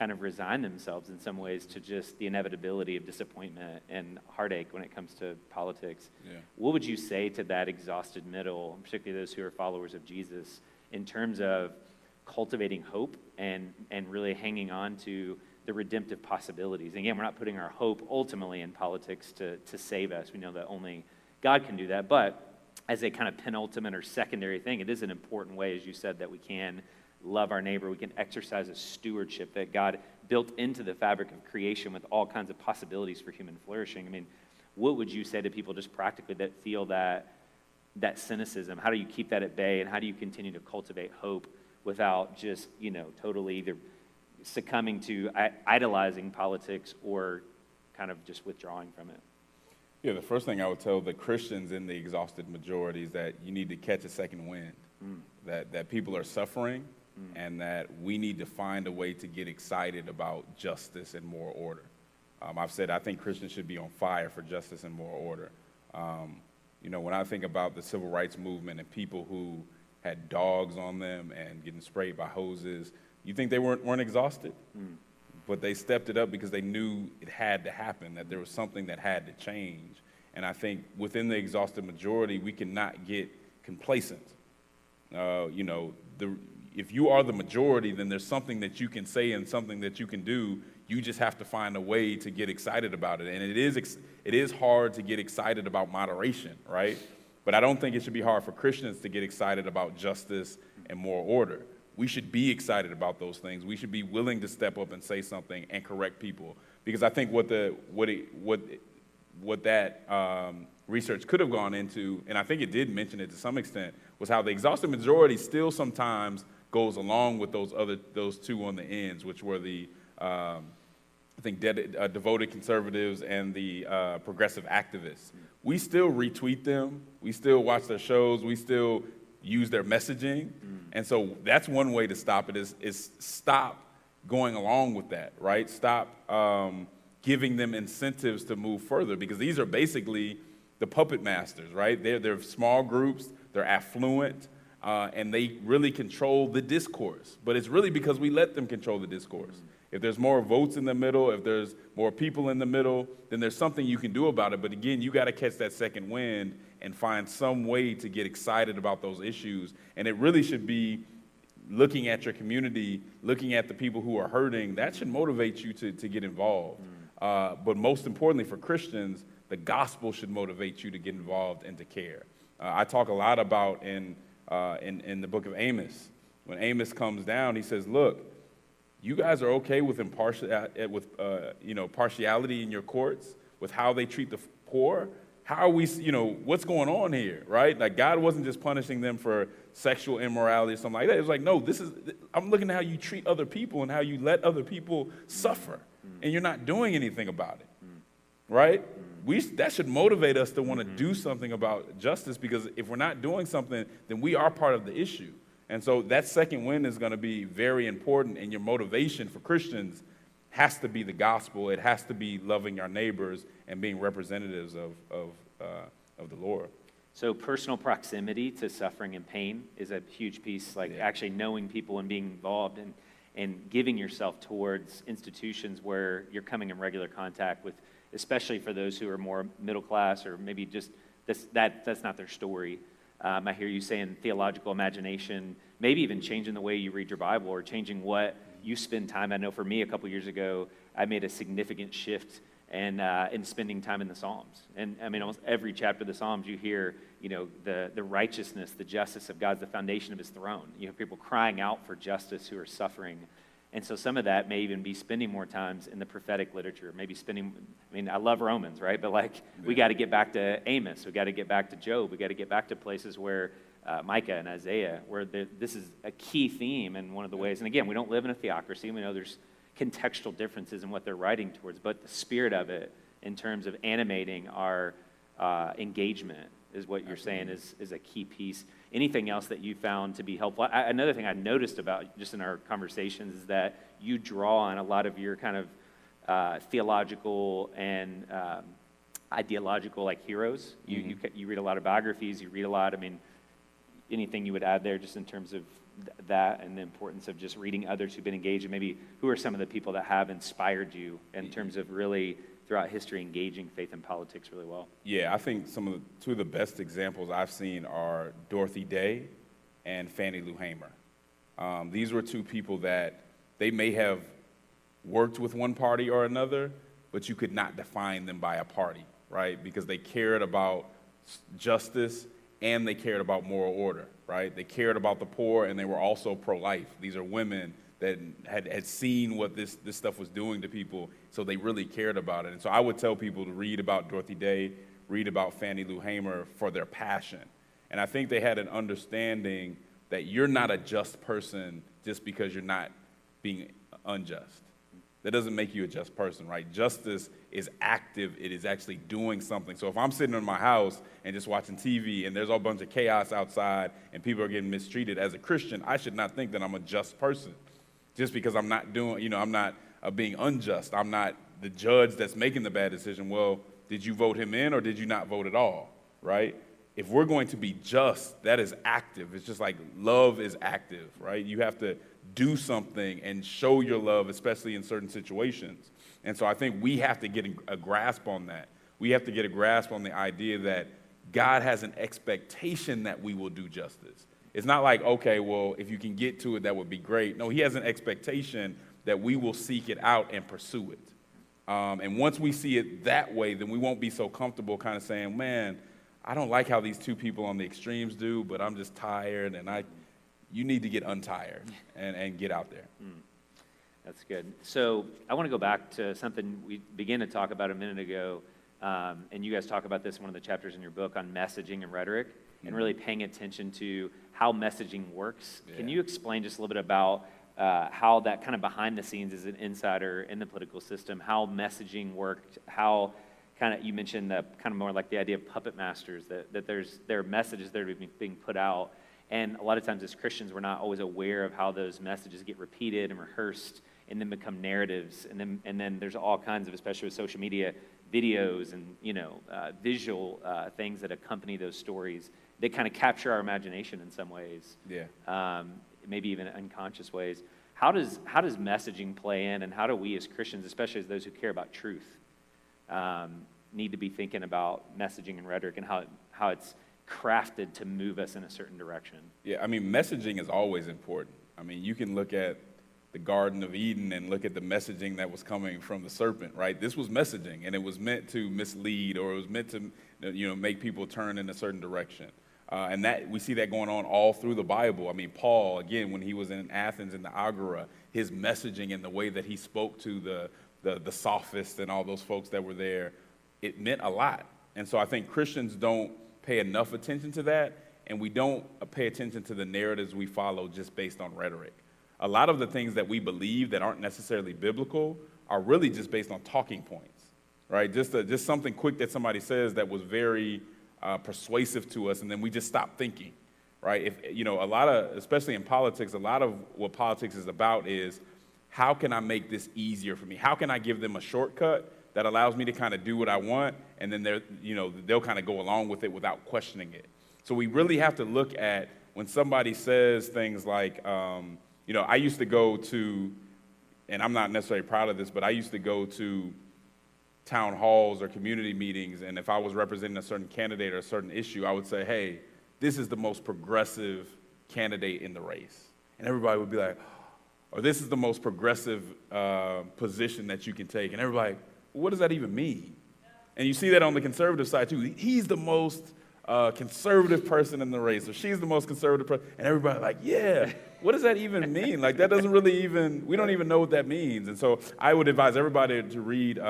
kind of resign themselves in some ways to just the inevitability of disappointment and heartache when it comes to politics. Yeah. What would you say to that exhausted middle, particularly those who are followers of Jesus, in terms of cultivating hope and really hanging on to the redemptive possibilities? And again, we're not putting our hope ultimately in politics to save us. We know that only God can do that. But as a kind of penultimate or secondary thing, it is an important way, as you said, that we can love our neighbor. We can exercise a stewardship that God built into the fabric of creation with all kinds of possibilities for human flourishing. I mean, what would you say to people just practically that feel that cynicism? How do you keep that at bay, and how do you continue to cultivate hope without just, totally either succumbing to idolizing politics or kind of just withdrawing from it? Yeah, the first thing I would tell the Christians in the exhausted majority is that you need to catch a second wind, that people are suffering, and that we need to find a way to get excited about justice and moral order. I've said I think Christians should be on fire for justice and moral order. When I think about the civil rights movement and people who had dogs on them and getting sprayed by hoses, you think they weren't exhausted? But they stepped it up because they knew it had to happen, that there was something that had to change. And I think within the exhausted majority, we cannot get complacent. If you are the majority, then there's something that you can say and something that you can do. You just have to find a way to get excited about it. And it is hard to get excited about moderation, right? But I don't think it should be hard for Christians to get excited about justice and moral order. We should be excited about those things. We should be willing to step up and say something and correct people. Because I think what that research could have gone into, and I think it did mention it to some extent, was how the exhausted majority still sometimes goes along with those two on the ends, which were the devoted conservatives and the progressive activists. We still retweet them. We still watch their shows. We still use their messaging. And so that's one way to stop it is stop going along with that, right? Stop giving them incentives to move further, because these are basically the puppet masters, right? They're small groups. They're affluent. And they really control the discourse. But it's really because we let them control the discourse. If there's more votes in the middle, if there's more people in the middle, then there's something you can do about it. But again, you got to catch that second wind and find some way to get excited about those issues. And it really should be looking at your community, looking at the people who are hurting. That should motivate you to get involved. But most importantly for Christians, the gospel should motivate you to get involved and to care. I talk a lot about in the book of Amos. When Amos comes down, he says, look, you guys are okay with partiality in your courts, with how they treat the poor. How are we, what's going on here, right? Like, God wasn't just punishing them for sexual immorality or something like that. It was like, no, I'm looking at how you treat other people and how you let other people suffer, and you're not doing anything about it, right? That should motivate us to want to do something about justice, because if we're not doing something, then we are part of the issue. And so that second wind is going to be very important, and your motivation for Christians has to be the gospel. It has to be loving our neighbors and being representatives of the Lord. So personal proximity to suffering and pain is a huge piece, actually knowing people and being involved and giving yourself towards institutions where you're coming in regular contact with, especially for those who are more middle class, or maybe just that's not their story. I hear you saying theological imagination, maybe even changing the way you read your Bible or changing what you spend time. I know for me a couple years ago, I made a significant shift in spending time in the Psalms. And I mean, almost every chapter of the Psalms you hear, the righteousness, the justice of God's the foundation of his throne. You have people crying out for justice who are suffering. And so some of that may even be spending more times in the prophetic literature, maybe I love Romans, right? But we got to get back to Amos. We got to get back to Job. We got to get back to places where Micah and Isaiah, where this is a key theme in one of the ways. And again, we don't live in a theocracy. We know there's contextual differences in what they're writing towards, but the spirit of it in terms of animating our engagement is what you're saying is a key piece. Anything else that you found to be helpful? Another thing I noticed about just in our conversations is that you draw on a lot of your kind of theological and ideological heroes. You read a lot of biographies. You read a lot. I mean, anything you would add there just in terms of that and the importance of just reading others who've been engaged, and maybe who are some of the people that have inspired you in terms of really throughout history engaging faith and politics really well? Yeah, I think two of the best examples I've seen are Dorothy Day and Fannie Lou Hamer. These were two people that they may have worked with one party or another, but you could not define them by a party, right? Because they cared about justice and they cared about moral order, right? They cared about the poor and they were also pro-life. These are women that had seen what this stuff was doing to people, so they really cared about it. And so I would tell people to read about Dorothy Day, read about Fannie Lou Hamer for their passion. And I think they had an understanding that you're not a just person just because you're not being unjust. That doesn't make you a just person, right? Justice is active. It is actually doing something. So if I'm sitting in my house and just watching TV and there's a bunch of chaos outside and people are getting mistreated, as a Christian, I should not think that I'm a just person just because I'm not doing, I'm not being unjust. I'm not the judge that's making the bad decision. Well, did you vote him in or did you not vote at all, right? If we're going to be just, that is active. It's just like love is active, right? You have to do something and show your love, especially in certain situations. And so I think we have to get a grasp on that. We have to get a grasp on the idea that God has an expectation that we will do justice. It's not like, okay, well, if you can get to it, that would be great. No, he has an expectation that we will seek it out and pursue it. And once we see it that way, then we won't be so comfortable kind of saying, man, I don't like how these two people on the extremes do, but I'm just tired, and you need to get untired and get out there. That's good. So I want to go back to something we began to talk about a minute ago, and you guys talk about this in one of the chapters in your book on messaging and rhetoric, and really paying attention to how messaging works. Yeah. Can you explain just a little bit about how that kind of behind the scenes as an insider in the political system, how messaging worked, how kind of, you mentioned the kind of more like the idea of puppet masters, that there are messages that are being put out. And a lot of times as Christians, we're not always aware of how those messages get repeated and rehearsed and then become narratives. And then there's all kinds of, especially with social media, videos and, visual things that accompany those stories. They kind of capture our imagination in some ways. Yeah. Maybe even unconscious ways. How does messaging play in, and how do we as Christians, especially as those who care about truth, need to be thinking about messaging and rhetoric and how it's crafted to move us in a certain direction? Yeah, I mean, messaging is always important. I mean, you can look at the Garden of Eden and look at the messaging that was coming from the serpent, right? This was messaging, and it was meant to mislead, or it was meant to, make people turn in a certain direction. And that we see that going on all through the Bible. I mean, Paul, again, when he was in Athens in the Agora, his messaging and the way that he spoke to the sophists and all those folks that were there, it meant a lot. And so I think Christians don't pay enough attention to that, and we don't pay attention to the narratives we follow just based on rhetoric. A lot of the things that we believe that aren't necessarily biblical are really just based on talking points, right? Just something quick that somebody says that was very persuasive to us, and then we just stop thinking, right? A lot of, especially in politics, a lot of what politics is about is, how can I make this easier for me? How can I give them a shortcut that allows me to kind of do what I want, and then they'll kind of go along with it without questioning it. So we really have to look at when somebody says things like, I used to go to, and I'm not necessarily proud of this, but I used to go to town halls or community meetings, and if I was representing a certain candidate or a certain issue, I would say, hey, this is the most progressive candidate in the race. And everybody would be like, or this is the most progressive position that you can take. And everybody, what does that even mean? And you see that on the conservative side too. He's the most conservative person in the race, or she's the most conservative person. And everybody's like, yeah, what does that even mean? Like, that doesn't really even, we don't even know what that means. And so I would advise everybody to read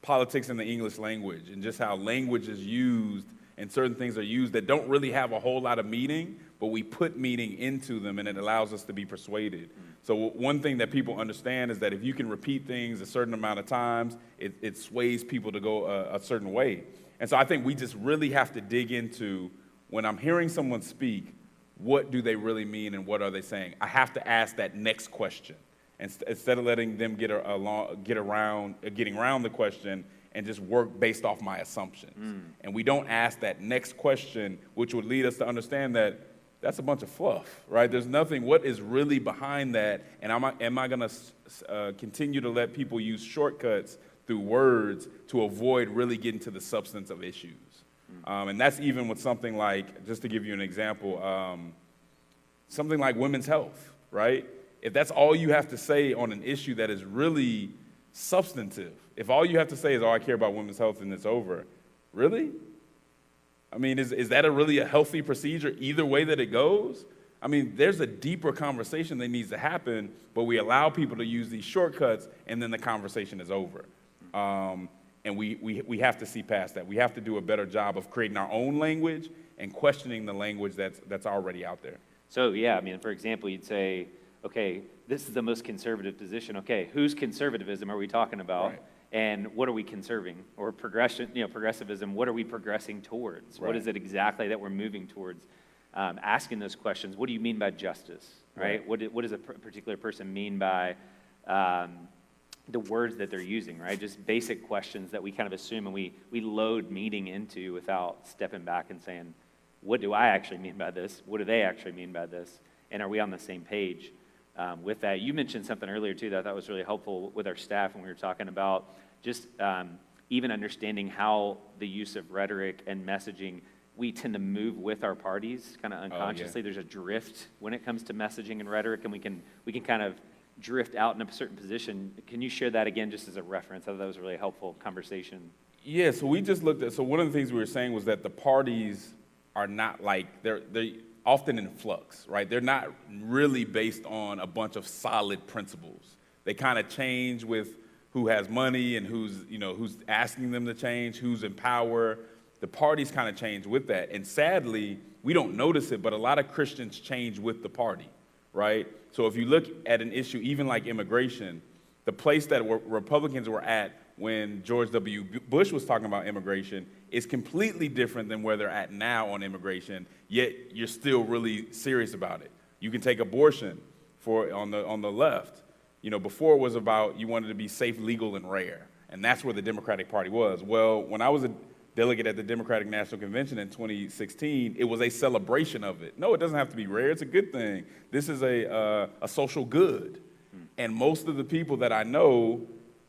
Politics in the English Language, and just how language is used and certain things are used that don't really have a whole lot of meaning, but we put meaning into them, and it allows us to be persuaded. So one thing that people understand is that if you can repeat things a certain amount of times, it sways people to go a certain way. And so I think we just really have to dig into, when I'm hearing someone speak, what do they really mean and what are they saying? I have to ask that next question. Instead of letting them getting around the question and just work based off my assumptions. And we don't ask that next question, which would lead us to understand that that's a bunch of fluff, right? There's nothing, what is really behind that? And am I going to continue to let people use shortcuts through words to avoid really getting to the substance of issues? And that's even with something like, just to give you an example, something like women's health, right? If that's all you have to say on an issue that is really substantive, if all you have to say is, oh, I care about women's health and it's over, really? I mean, is that really a healthy procedure either way that it goes? I mean, there's a deeper conversation that needs to happen, but we allow people to use these shortcuts, and then the conversation is over. And we have to see past that. We have to do a better job of creating our own language and questioning the language that's already out there. So, yeah, I mean, for example, you'd say, okay, this is the most conservative position. Okay, whose conservatism are we talking about? Right. And what are we conserving? Or progressivism, what are we progressing towards? Right. What is it exactly that we're moving towards? Asking those questions. What do you mean by justice, right? What does a particular person mean by the words that they're using, right? Just basic questions that we kind of assume and we load meaning into without stepping back and saying, what do I actually mean by this? What do they actually mean by this? And are we on the same page with that? You mentioned something earlier, too, that I thought was really helpful with our staff when we were talking about just even understanding how the use of rhetoric and messaging, we tend to move with our parties kind of unconsciously. There's a drift when it comes to messaging and rhetoric, and we can kind of drift out in a certain position. Can you share that again just as a reference? I thought that was a really helpful conversation. Yeah, so we just looked at, so one of the things we were saying was that the parties are not like, they're often in flux, right? They're not really based on a bunch of solid principles. They kind of change with who has money and who's asking them to change, who's in power. The parties kind of change with that. And sadly, we don't notice it, but a lot of Christians change with the party, right? So if you look at an issue, even like immigration, the place that Republicans were at when George W. Bush was talking about immigration is completely different than where they're at now on immigration, yet you're still really serious about it. You can take abortion on the left. Before it was about you wanted to be safe, legal, and rare, and that's where the Democratic Party was. Well, when I was a delegate at the Democratic National Convention in 2016, it was a celebration of it. No, it doesn't have to be rare. It's a good thing. This is a social good. And most of the people that I know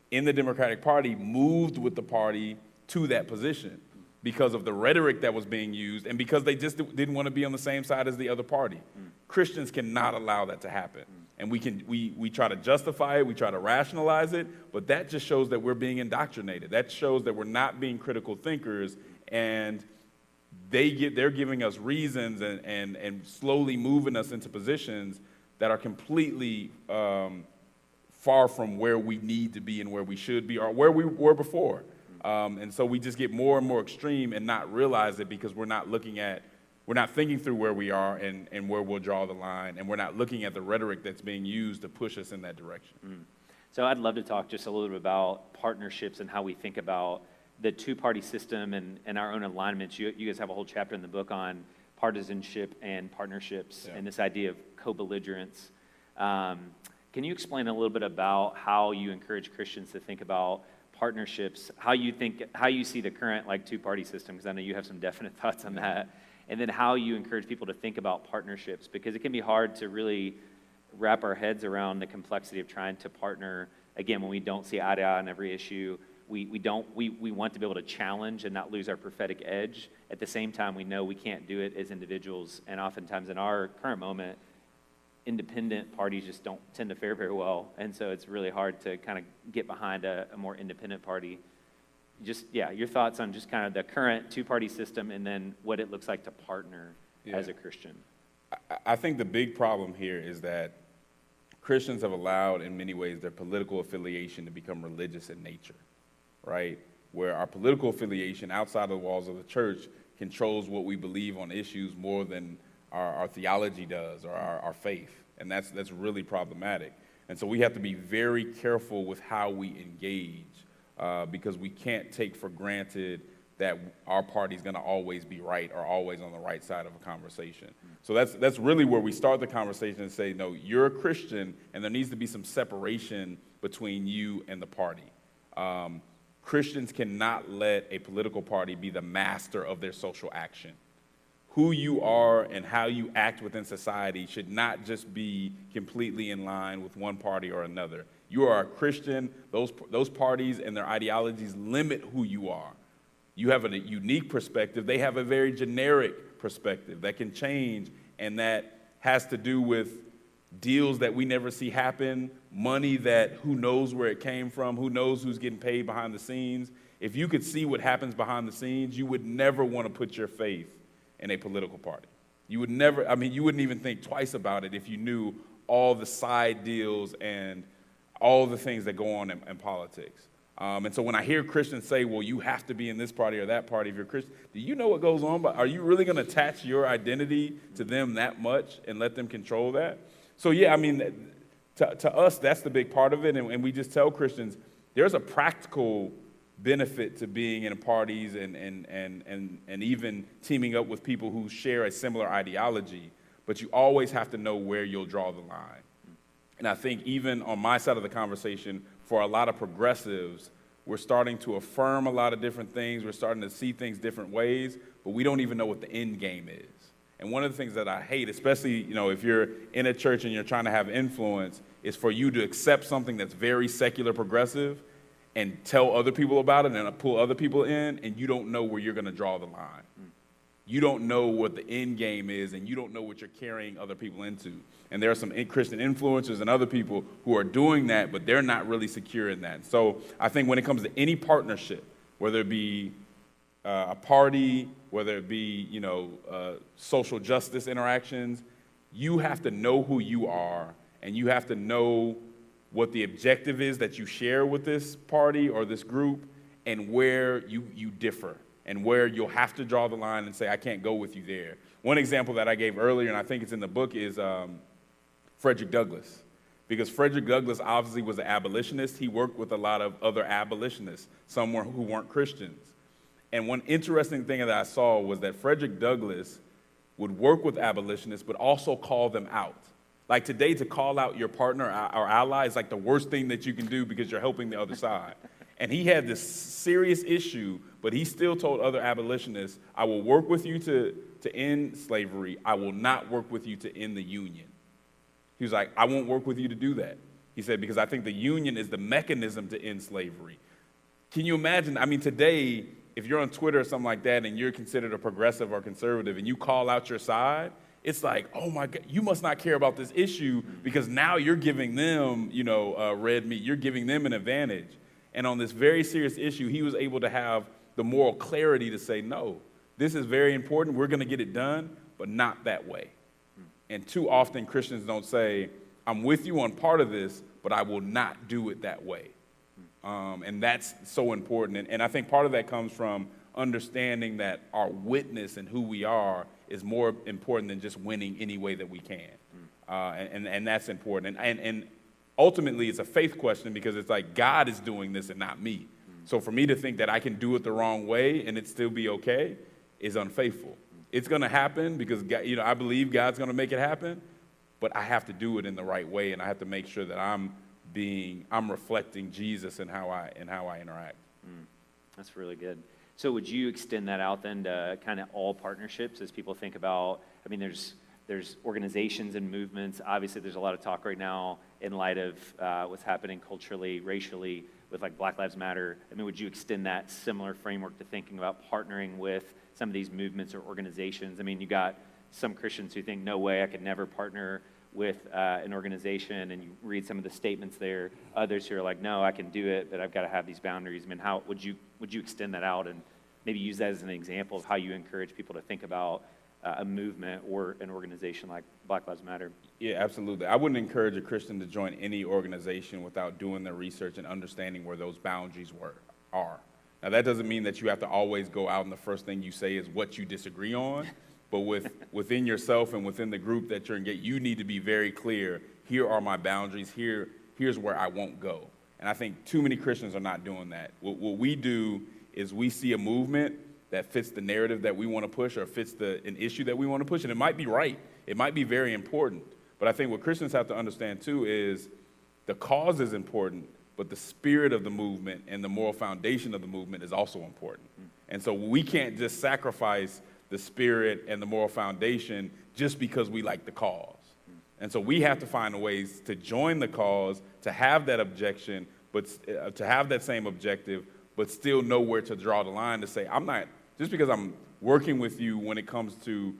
in the Democratic Party moved with the party to that position because of the rhetoric that was being used and because they just didn't want to be on the same side as the other party. Christians cannot allow that to happen. And we try to justify it, we try to rationalize it, but that just shows that we're being indoctrinated. That shows that we're not being critical thinkers, and they're giving us reasons and slowly moving us into positions that are completely far from where we need to be and where we should be or where we were before. And so we just get more and more extreme and not realize it because we're not thinking through where we are and where we'll draw the line, and we're not looking at the rhetoric that's being used to push us in that direction. So I'd love to talk just a little bit about partnerships and how we think about the two-party system and our own alignments. You guys have a whole chapter in the book on partisanship and partnerships and this idea of co-belligerence. Can you explain a little bit about how you encourage Christians to think about partnerships, how you see the current two-party system, because I know you have some definite thoughts on that, and then how you encourage people to think about partnerships, because it can be hard to really wrap our heads around the complexity of trying to partner, again, when we don't see eye to eye on every issue. We want to be able to challenge and not lose our prophetic edge. At the same time, we know we can't do it as individuals, and oftentimes in our current moment, independent parties just don't tend to fare very well, and so it's really hard to kind of get behind a more independent party. Your thoughts on just kind of the current two-party system and then what it looks like to partner as a Christian. I think the big problem here is that Christians have allowed, in many ways, their political affiliation to become religious in nature, right? Where our political affiliation outside of the walls of the church controls what we believe on issues more than our theology does or our faith, and that's really problematic. And so we have to be very careful with how we engage because we can't take for granted that our party's going to always be right or always on the right side of a conversation. So that's really where we start the conversation and say, no, you're a Christian, and there needs to be some separation between you and the party. Christians cannot let a political party be the master of their social action. who you are and how you act within society should not just be completely in line with one party or another. You are a Christian. Those parties and their ideologies limit who you are. You have a unique perspective. They have a very generic perspective that can change, and that has to do with deals that we never see happen, money that who knows where it came from, who knows who's getting paid behind the scenes. If you could see what happens behind the scenes, you would never want to put your faith in a political party. You would never, you wouldn't even think twice about it if you knew all the side deals and all the things that go on in politics. And so when I hear Christians say, well, you have to be in this party or that party if you're Christian, do you know what goes on? But are you really going to attach your identity to them that much and let them control that? So yeah, to us, that's the big part of it. And we just tell Christians, there's a practical benefit to being in parties and even teaming up with people who share a similar ideology, but you always have to know where you'll draw the line. And I think even on my side of the conversation, for a lot of progressives, we're starting to affirm a lot of different things. We're starting to see things different ways, but we don't even know what the end game is. And one of the things that I hate, especially if you're in a church and you're trying to have influence, is for you to accept something that's very secular progressive and tell other people about it and pull other people in, and you don't know where you're going to draw the line. You don't know what the end game is, and you don't know what you're carrying other people into. And there are some Christian influencers and other people who are doing that, but they're not really secure in that. So I think when it comes to any partnership, whether it be a party, whether it be social justice interactions, you have to know who you are, and you have to know what the objective is that you share with this party or this group, and where you differ, and where you'll have to draw the line and say, I can't go with you there. One example that I gave earlier, and I think it's in the book, is Frederick Douglass. Because Frederick Douglass obviously was an abolitionist. He worked with a lot of other abolitionists, some who weren't Christians. And one interesting thing that I saw was that Frederick Douglass would work with abolitionists, but also call them out. Like today, to call out your partner or ally is like the worst thing that you can do because you're helping the other side. And he had this serious issue, but he still told other abolitionists, I will work with you to end slavery. I will not work with you to end the Union. He was like, I won't work with you to do that. He said, because I think the Union is the mechanism to end slavery. Can you imagine? Today, if you're on Twitter or something like that and you're considered a progressive or conservative and you call out your side, it's like, oh my God, you must not care about this issue because now you're giving them, red meat. You're giving them an advantage. And on this very serious issue, he was able to have the moral clarity to say, no, this is very important. We're going to get it done, but not that way. And too often Christians don't say, I'm with you on part of this, but I will not do it that way. And that's so important. And I think part of that comes from understanding that our witness and who we are is more important than just winning any way that we can. And that's important. And ultimately, it's a faith question because it's like God is doing this and not me. So for me to think that I can do it the wrong way and it still be okay is unfaithful. It's going to happen because God, I believe God's going to make it happen, but I have to do it in the right way, and I have to make sure that I'm reflecting Jesus in how I interact. That's really good. So would you extend that out then to kind of all partnerships as people think about, there's organizations and movements. Obviously, there's a lot of talk right now in light of what's happening culturally, racially, with like Black Lives Matter. Would you extend that similar framework to thinking about partnering with some of these movements or organizations? You got some Christians who think, no way, I could never partner with an organization, and you read some of the statements there. Others who are like, no, I can do it, but I've got to have these boundaries. How would you extend that out and maybe use that as an example of how you encourage people to think about a movement or an organization like Black Lives Matter? Yeah, absolutely. I wouldn't encourage a Christian to join any organization without doing their research and understanding where those boundaries are. Now, that doesn't mean that you have to always go out and the first thing you say is what you disagree on, but within yourself and within the group that you're in, you need to be very clear, here are my boundaries, here's where I won't go. And I think too many Christians are not doing that. What we do is we see a movement that fits the narrative that we want to push or fits an issue that we want to push, and it might be right. It might be very important. But I think what Christians have to understand, too, is the cause is important, but the spirit of the movement and the moral foundation of the movement is also important. And so we can't just sacrifice the spirit and the moral foundation just because we like the cause. And so we have to find ways to join the cause, to have that objection, but to have that same objective, but still know where to draw the line to say, I'm not, just because I'm working with you when it comes to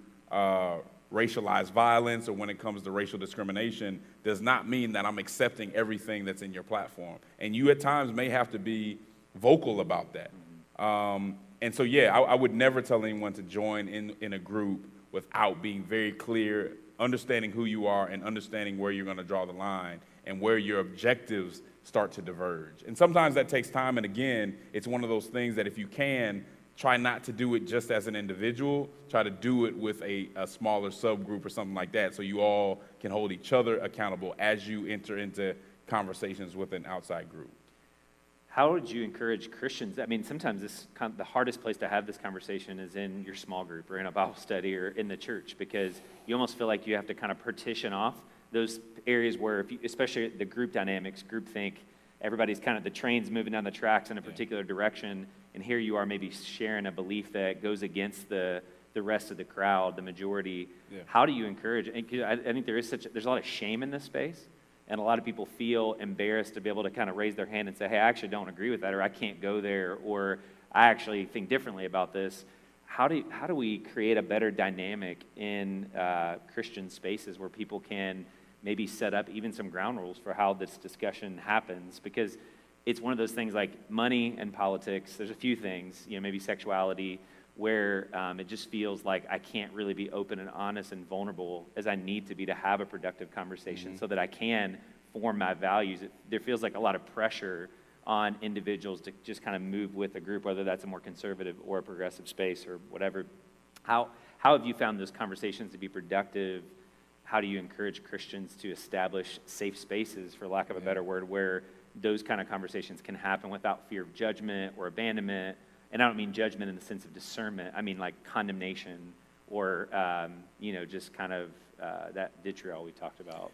racialized violence or when it comes to racial discrimination, does not mean that I'm accepting everything that's in your platform. And you at times may have to be vocal about that. And so, yeah, I would never tell anyone to join in a group without being very clear, understanding who you are and understanding where you're going to draw the line and where your objectives start to diverge. And sometimes that takes time. And again, it's one of those things that if you can, try not to do it just as an individual. Try to do it with a smaller subgroup or something like that so you all can hold each other accountable as you enter into conversations with an outside group. How would you encourage Christians? I mean, sometimes the hardest place to have this conversation is in your small group or in a Bible study or in the church, because you almost feel like you have to kind of partition off those areas where, especially the group dynamics, groupthink, everybody's kind of, the train's moving down the tracks in a particular direction, and here you are maybe sharing a belief that goes against the rest of the crowd, the majority. Yeah. How do you encourage? And I think there's a lot of shame in this space. And a lot of people feel embarrassed to be able to kind of raise their hand and say, hey, I actually don't agree with that, or I can't go there, or I actually think differently about this. How do we create a better dynamic in Christian spaces where people can maybe set up even some ground rules for how this discussion happens? Because it's one of those things like money and politics. There's a few things, maybe sexuality, where it just feels like I can't really be open and honest and vulnerable as I need to be to have a productive conversation so that I can form my values. There feels like a lot of pressure on individuals to just kind of move with a group, whether that's a more conservative or a progressive space or whatever. How have you found those conversations to be productive? How do you encourage Christians to establish safe spaces, for lack of a better word, where those kind of conversations can happen without fear of judgment or abandonment? And I don't mean judgment in the sense of discernment. I mean like condemnation or, just kind of that vitriol we talked about,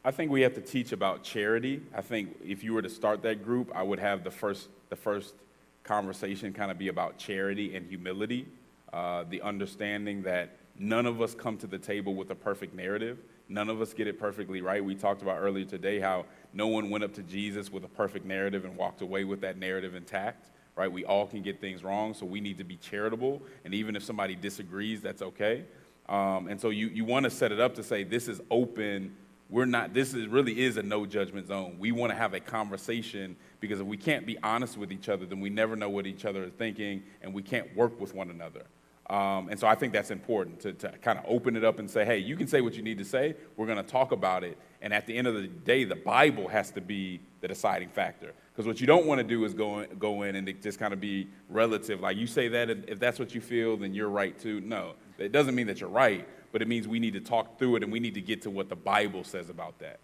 I think we have to teach about charity. I think if you were to start that group, I would have the first conversation kind of be about charity and humility, the understanding that none of us come to the table with a perfect narrative. None of us get it perfectly right. We talked about earlier today how no one went up to Jesus with a perfect narrative and walked away with that narrative intact. Right? We all can get things wrong, so we need to be charitable. And even if somebody disagrees, that's okay. And so you want to set it up to say, this is open. Really is a no judgment zone. We want to have a conversation, because if we can't be honest with each other, then we never know what each other is thinking, and we can't work with one another. And so I think that's important to kind of open it up and say, hey, you can say what you need to say. We're going to talk about it. And at the end of the day, the Bible has to be the deciding factor. Because what you don't want to do is go in and just kind of be relative. Like, you say that, if that's what you feel, then you're right too. No, it doesn't mean that you're right, but it means we need to talk through it, and we need to get to what the Bible says about that.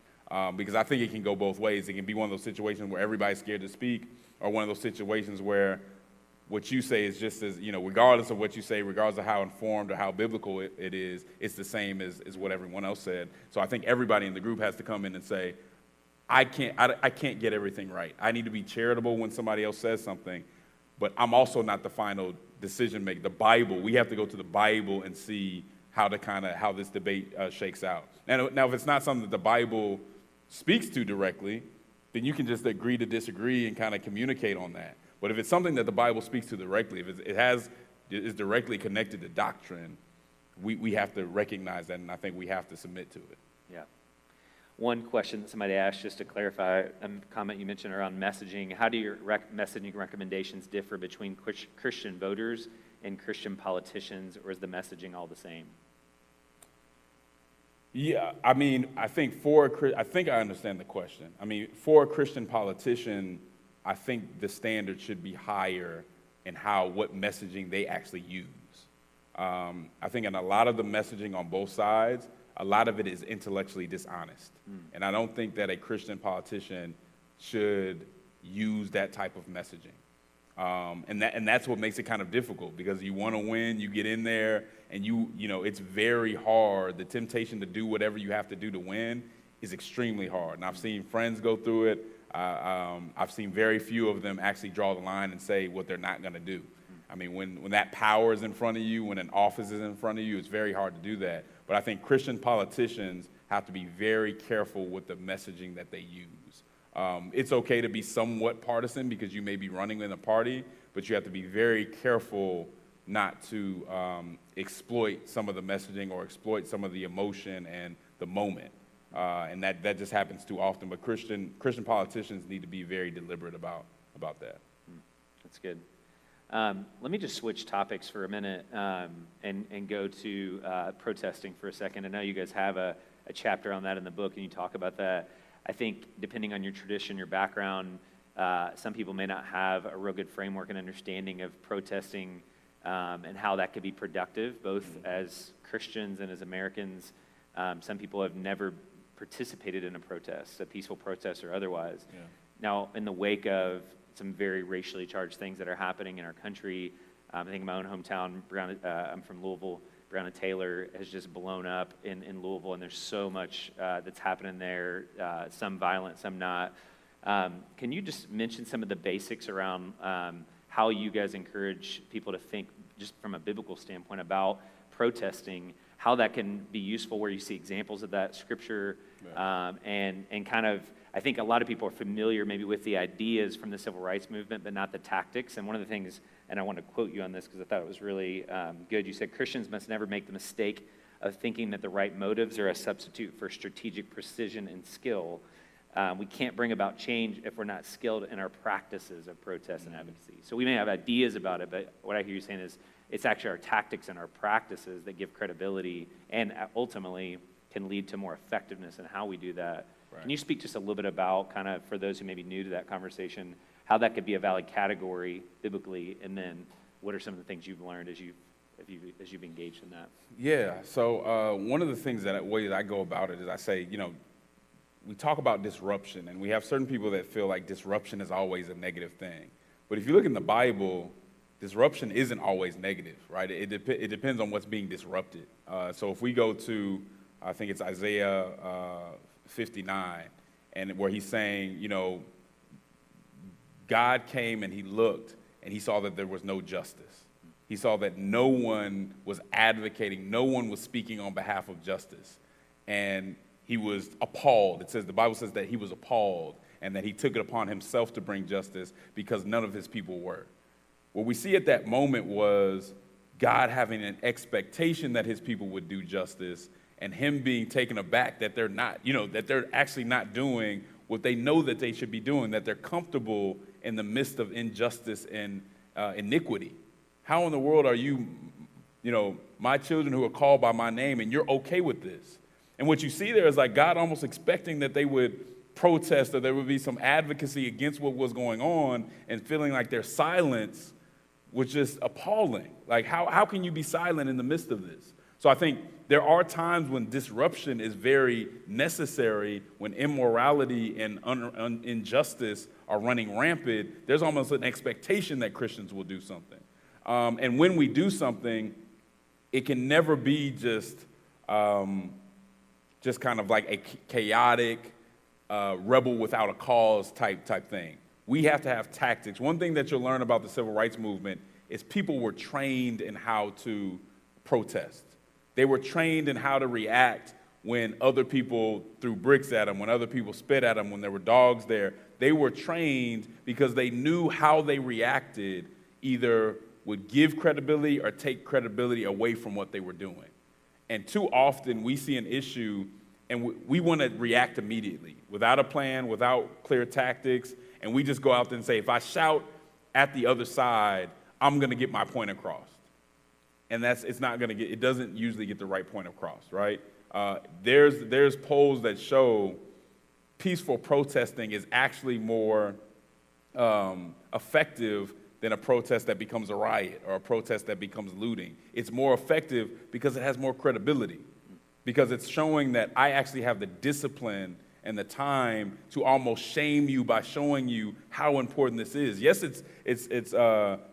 Because I think it can go both ways. It can be one of those situations where everybody's scared to speak, or one of those situations where what you say is just as, regardless of what you say, regardless of how informed or how biblical it is, it's the same as what everyone else said. So I think everybody in the group has to come in and say, I can't get everything right. I need to be charitable when somebody else says something, but I'm also not the final decision maker. The Bible, we have to go to the Bible and see how this debate shakes out. Now, if it's not something that the Bible speaks to directly, then you can just agree to disagree and kind of communicate on that. But if it's something that the Bible speaks to directly, if it is directly connected to doctrine, we have to recognize that, and I think we have to submit to it. Yeah. One question that somebody asked, just to clarify a comment you mentioned around messaging. How do your messaging recommendations differ between Christian voters and Christian politicians, or is the messaging all the same? Yeah, I mean, I think I understand the question. I mean, for a Christian politician, I think the standard should be higher in what messaging they actually use. I think in a lot of the messaging on both sides, a lot of it is intellectually dishonest. And I don't think that a Christian politician should use that type of messaging. And that's what makes it kind of difficult, because you want to win, you get in there, and it's very hard. The temptation to do whatever you have to do to win is extremely hard. And I've seen friends go through it. I've seen very few of them actually draw the line and say what they're not going to do. I mean, when that power is in front of you, when an office is in front of you, it's very hard to do that. But I think Christian politicians have to be very careful with the messaging that they use. It's okay to be somewhat partisan because you may be running in a party, but you have to be very careful not to exploit some of the messaging or exploit some of the emotion and the moment. And that just happens too often. But Christian politicians need to be very deliberate about that. That's good. Let me just switch topics for a minute and go to protesting for a second. I know you guys have a chapter on that in the book, and you talk about that. I think depending on your tradition, your background, some people may not have a real good framework and understanding of protesting and how that could be productive, both as Christians and as Americans. Some people have never participated in a protest, a peaceful protest or otherwise. Yeah. Now, in the wake of some very racially charged things that are happening in our country, I think my own hometown, I'm from Louisville, Breonna Taylor has just blown up in Louisville, and there's so much that's happening there, some violent, some not. Can you just mention some of the basics around how you guys encourage people to think, just from a biblical standpoint, about protesting, how that can be useful, where you see examples of that scripture, and kind of, I think a lot of people are familiar maybe with the ideas from the civil rights movement, but not the tactics. And one of the things, and I want to quote you on this because I thought it was really good, you said, Christians must never make the mistake of thinking that the right motives are a substitute for strategic precision and skill. We can't bring about change if we're not skilled in our practices of protest and advocacy. So we may have ideas about it, but what I hear you saying is it's actually our tactics and our practices that give credibility and ultimately can lead to more effectiveness in how we do that. Right. Can you speak just a little bit about, kind of, for those who may be new to that conversation, how that could be a valid category biblically, and then what are some of the things you've learned as you've engaged in that? Yeah, so one of the ways I go about it is I say, we talk about disruption, and we have certain people that feel like disruption is always a negative thing. But if you look in the Bible, disruption isn't always negative, right? It depends on what's being disrupted. So if we go to, I think it's Isaiah 59, and where he's saying, God came and he looked, and he saw that there was no justice. He saw that no one was advocating, no one was speaking on behalf of justice. And he was appalled. The Bible says that he was appalled and that he took it upon himself to bring justice because none of his people were. What we see at that moment was God having an expectation that his people would do justice, and him being taken aback that they're not, that they're actually not doing what they know that they should be doing, that they're comfortable in the midst of injustice and iniquity. How in the world are you, my children who are called by my name, and you're okay with this? And what you see there is like God almost expecting that they would protest, or there would be some advocacy against what was going on, and feeling like their silence was just appalling. Like, how can you be silent in the midst of this? So I think there are times when disruption is very necessary, when immorality and injustice are running rampant. There's almost an expectation that Christians will do something. And when we do something, it can never be just kind of like a chaotic, rebel without a cause type thing. We have to have tactics. One thing that you'll learn about the civil rights movement is people were trained in how to protest. They were trained in how to react when other people threw bricks at them, when other people spit at them, when there were dogs there. They were trained because they knew how they reacted either would give credibility or take credibility away from what they were doing. And too often we see an issue and we want to react immediately without a plan, without clear tactics, and we just go out there and say, if I shout at the other side, I'm going to get my point across. And it doesn't usually get the right point across, right? There's polls that show peaceful protesting is actually more effective than a protest that becomes a riot or a protest that becomes looting. It's more effective because it has more credibility, because it's showing that I actually have the discipline and the time to almost shame you by showing you how important this is. Yes, it's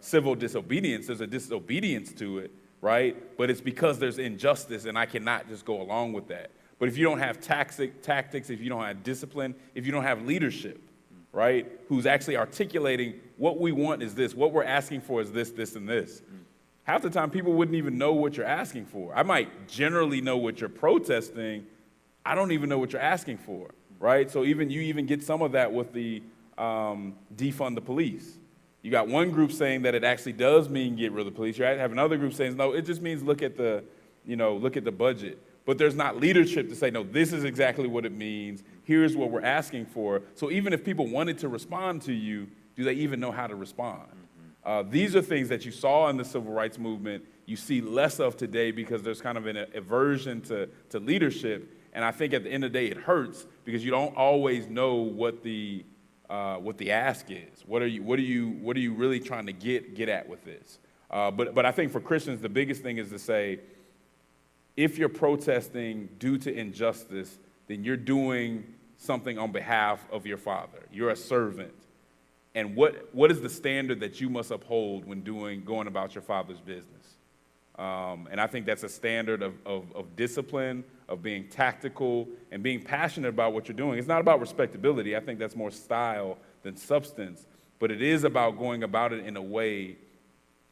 civil disobedience. There's a disobedience to it, right? But it's because there's injustice, and I cannot just go along with that. But if you don't have tactics, if you don't have discipline, if you don't have leadership, right? Who's actually articulating what we want is this, what we're asking for is this, this, and this. Half the time, people wouldn't even know what you're asking for. I might generally know what you're protesting. I don't even know what you're asking for, right? So you even get some of that with the defund the police. You got one group saying that it actually does mean get rid of the police. You have another group saying, no, it just means look at the budget. But there's not leadership to say, no, this is exactly what it means. Here's what we're asking for. So even if people wanted to respond to you, do they even know how to respond? These are things that you saw in the civil rights movement. You see less of today because there's kind of an aversion to leadership. And I think at the end of the day, it hurts because you don't always know what the ask is. What are you really trying to get at with this? But I think for Christians, the biggest thing is to say, if you're protesting due to injustice, then you're doing something on behalf of your Father. You're a servant. And what is the standard that you must uphold when going about your Father's business? And I think that's a standard of discipline, of being tactical, and being passionate about what you're doing. It's not about respectability. I think that's more style than substance. But it is about going about it in a way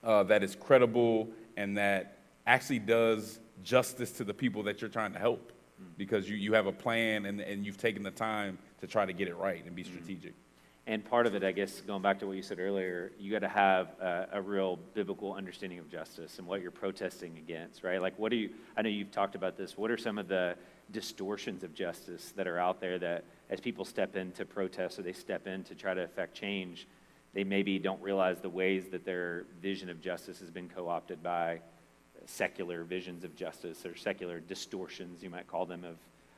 that is credible and that actually does justice to the people that you're trying to help, because you have a plan and you've taken the time to try to get it right and be strategic. And part of it, I guess, going back to what you said earlier, you got to have a real biblical understanding of justice and what you're protesting against, right? Like, I know you've talked about this, what are some of the distortions of justice that are out there that as people step in to protest or they step in to try to affect change, they maybe don't realize the ways that their vision of justice has been co-opted by secular visions of justice or secular distortions, you might call them,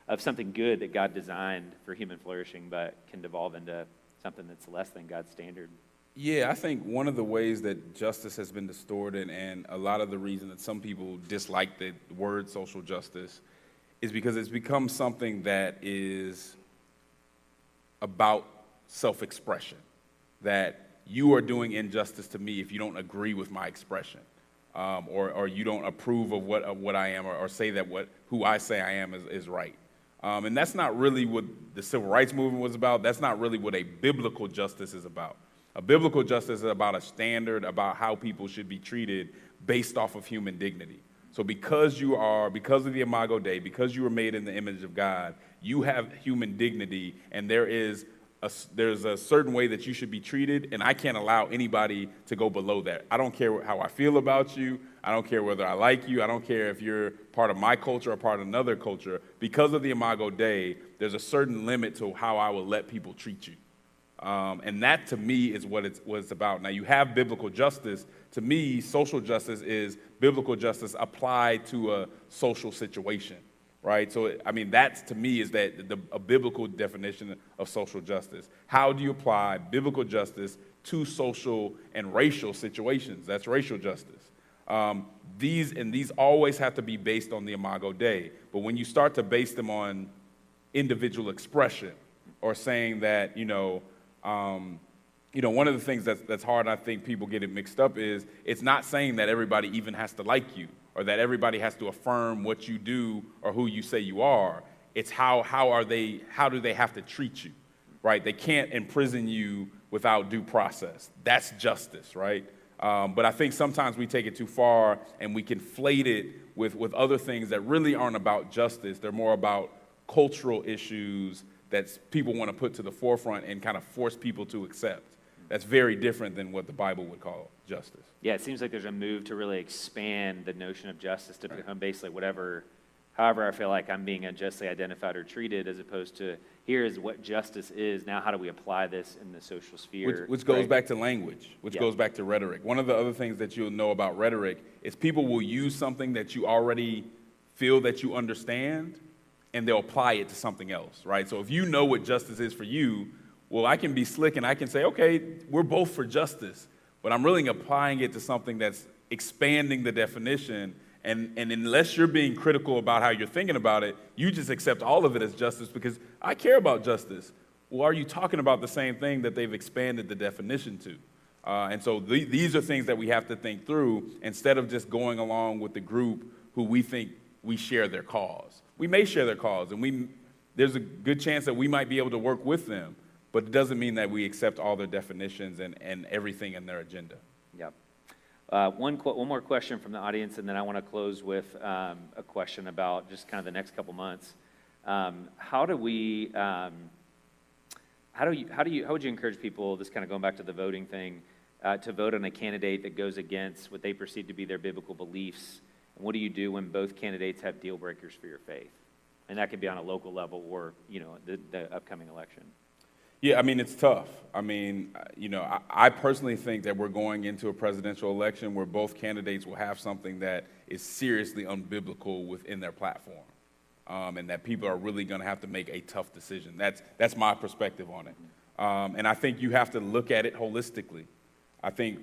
of something good that God designed for human flourishing but can devolve into something that's less than God's standard. Yeah, I think one of the ways that justice has been distorted, and a lot of the reason that some people dislike the word social justice, is because it's become something that is about self-expression, that you are doing injustice to me if you don't agree with my expression, or you don't approve of what I am, or say that who I say I am is right. And that's not really what the civil rights movement was about. That's not really what a biblical justice is about. A biblical justice is about a standard about how people should be treated based off of human dignity. So because of the Imago Dei, because you were made in the image of God, you have human dignity, and there's a certain way that you should be treated, and I can't allow anybody to go below that. I don't care how I feel about you. I don't care whether I like you. I don't care if you're part of my culture or part of another culture. Because of the Imago Dei, there's a certain limit to how I will let people treat you. And that, to me, is what it's about. Now, you have biblical justice. To me, social justice is biblical justice applied to a social situation, right? So, I mean, that, to me, is a biblical definition of social justice. How do you apply biblical justice to social and racial situations? That's racial justice. These always have to be based on the Imago Dei. But when you start to base them on individual expression, or saying that, one of the things that's hard, and I think people get it mixed up, is it's not saying that everybody even has to like you, or that everybody has to affirm what you do or who you say you are. It's how do they have to treat you, right? They can't imprison you without due process. That's justice, right? But I think sometimes we take it too far and we conflate it with other things that really aren't about justice. They're more about cultural issues that people want to put to the forefront and kind of force people to accept. That's very different than what the Bible would call justice. Yeah, it seems like there's a move to really expand the notion of justice to become basically however I feel like I'm being unjustly identified or treated, as opposed to here is what justice is. Now, how do we apply this in the social sphere? Which goes back to language, goes back to rhetoric. One of the other things that you'll know about rhetoric is people will use something that you already feel that you understand, and they'll apply it to something else, right? So if you know what justice is for you, well, I can be slick and I can say, okay, we're both for justice, but I'm really applying it to something that's expanding the definition. And unless you're being critical about how you're thinking about it, you just accept all of it as justice because I care about justice. Well, are you talking about the same thing that they've expanded the definition to? And so these are things that we have to think through instead of just going along with the group who we think we share their cause. We may share their cause, and there's a good chance that we might be able to work with them. but it doesn't mean that we accept all their definitions and everything in their agenda. Yep. One more question from the audience, and then I want to close with a question about just kind of the next couple months. How would you encourage people, just kind of going back to the voting thing, to vote on a candidate that goes against what they perceive to be their biblical beliefs? And what do you do when both candidates have deal breakers for your faith? And that could be on a local level or, the upcoming election. Yeah, I mean, it's tough. I mean, I personally think that we're going into a presidential election where both candidates will have something that is seriously unbiblical within their platform, and that people are really going to have to make a tough decision. That's my perspective on it. And I think you have to look at it holistically. I think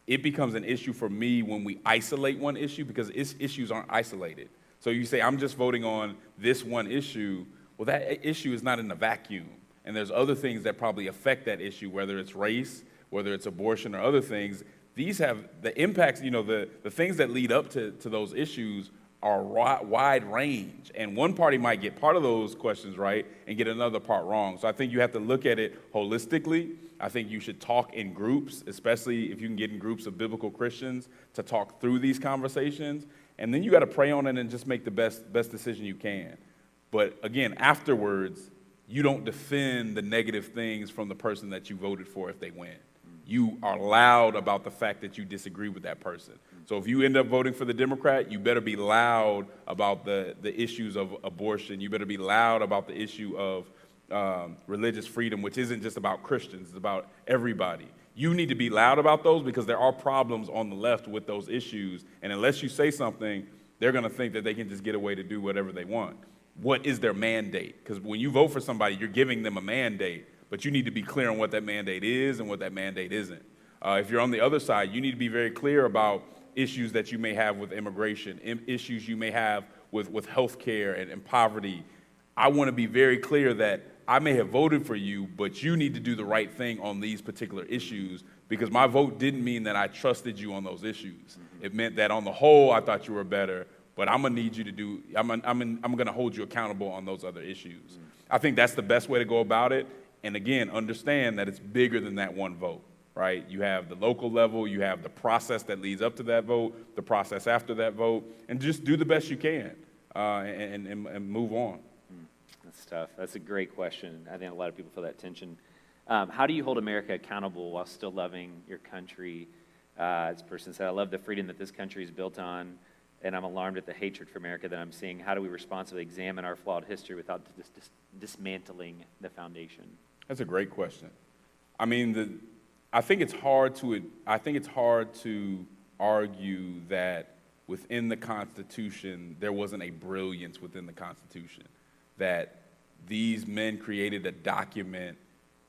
it becomes an issue for me when we isolate one issue because issues aren't isolated. So you say, I'm just voting on this one issue. Well, that issue is not in a vacuum. And there's other things that probably affect that issue, whether it's race, whether it's abortion or other things. These have the impacts, the things that lead up to those issues are wide range. And one party might get part of those questions right and get another part wrong. So I think you have to look at it holistically. I think you should talk in groups, especially if you can get in groups of biblical Christians to talk through these conversations. And then you got to pray on it and just make the best decision you can. But again, afterwards, you don't defend the negative things from the person that you voted for if they win. You are loud about the fact that you disagree with that person. So if you end up voting for the Democrat, you better be loud about the issues of abortion. You better be loud about the issue of religious freedom, which isn't just about Christians, it's about everybody. You need to be loud about those because there are problems on the left with those issues. And unless you say something, they're going to think that they can just get away to do whatever they want. What is their mandate? Because when you vote for somebody, you're giving them a mandate, but you need to be clear on what that mandate is and what that mandate isn't. If you're on the other side, you need to be very clear about issues that you may have with immigration, issues you may have with health care and poverty. I want to be very clear that I may have voted for you, but you need to do the right thing on these particular issues because my vote didn't mean that I trusted you on those issues. Mm-hmm. It meant that on the whole, I thought you were better, but I'm going to need you to do, I'm going to hold you accountable on those other issues. Mm-hmm. I think that's the best way to go about it. And again, understand that it's bigger than that one vote, right? You have the local level, you have the process that leads up to that vote, the process after that vote, and just do the best you can and move on. That's tough. That's a great question. I think a lot of people feel that tension. How do you hold America accountable while still loving your country? This person said, I love the freedom that this country is built on, and I'm alarmed at the hatred for America that I'm seeing. How do we responsibly examine our flawed history without dismantling the foundation? That's a great question. I mean, I think it's hard to argue that within the Constitution there wasn't a brilliance within the Constitution, that these men created a document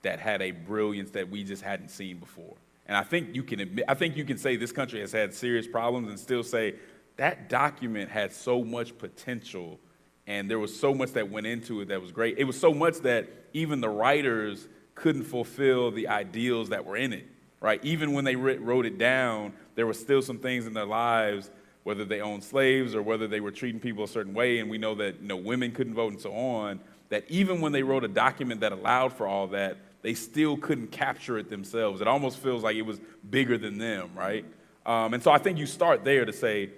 that had a brilliance that we just hadn't seen before. And I think you can say this country has had serious problems and still say that document had so much potential and there was so much that went into it that was great. It was so much that even the writers couldn't fulfill the ideals that were in it, right? Even when they wrote it down, there were still some things in their lives, whether they owned slaves or whether they were treating people a certain way, and we know that women couldn't vote and so on, that even when they wrote a document that allowed for all that, they still couldn't capture it themselves. It almost feels like it was bigger than them, right? And so I think you start there to say,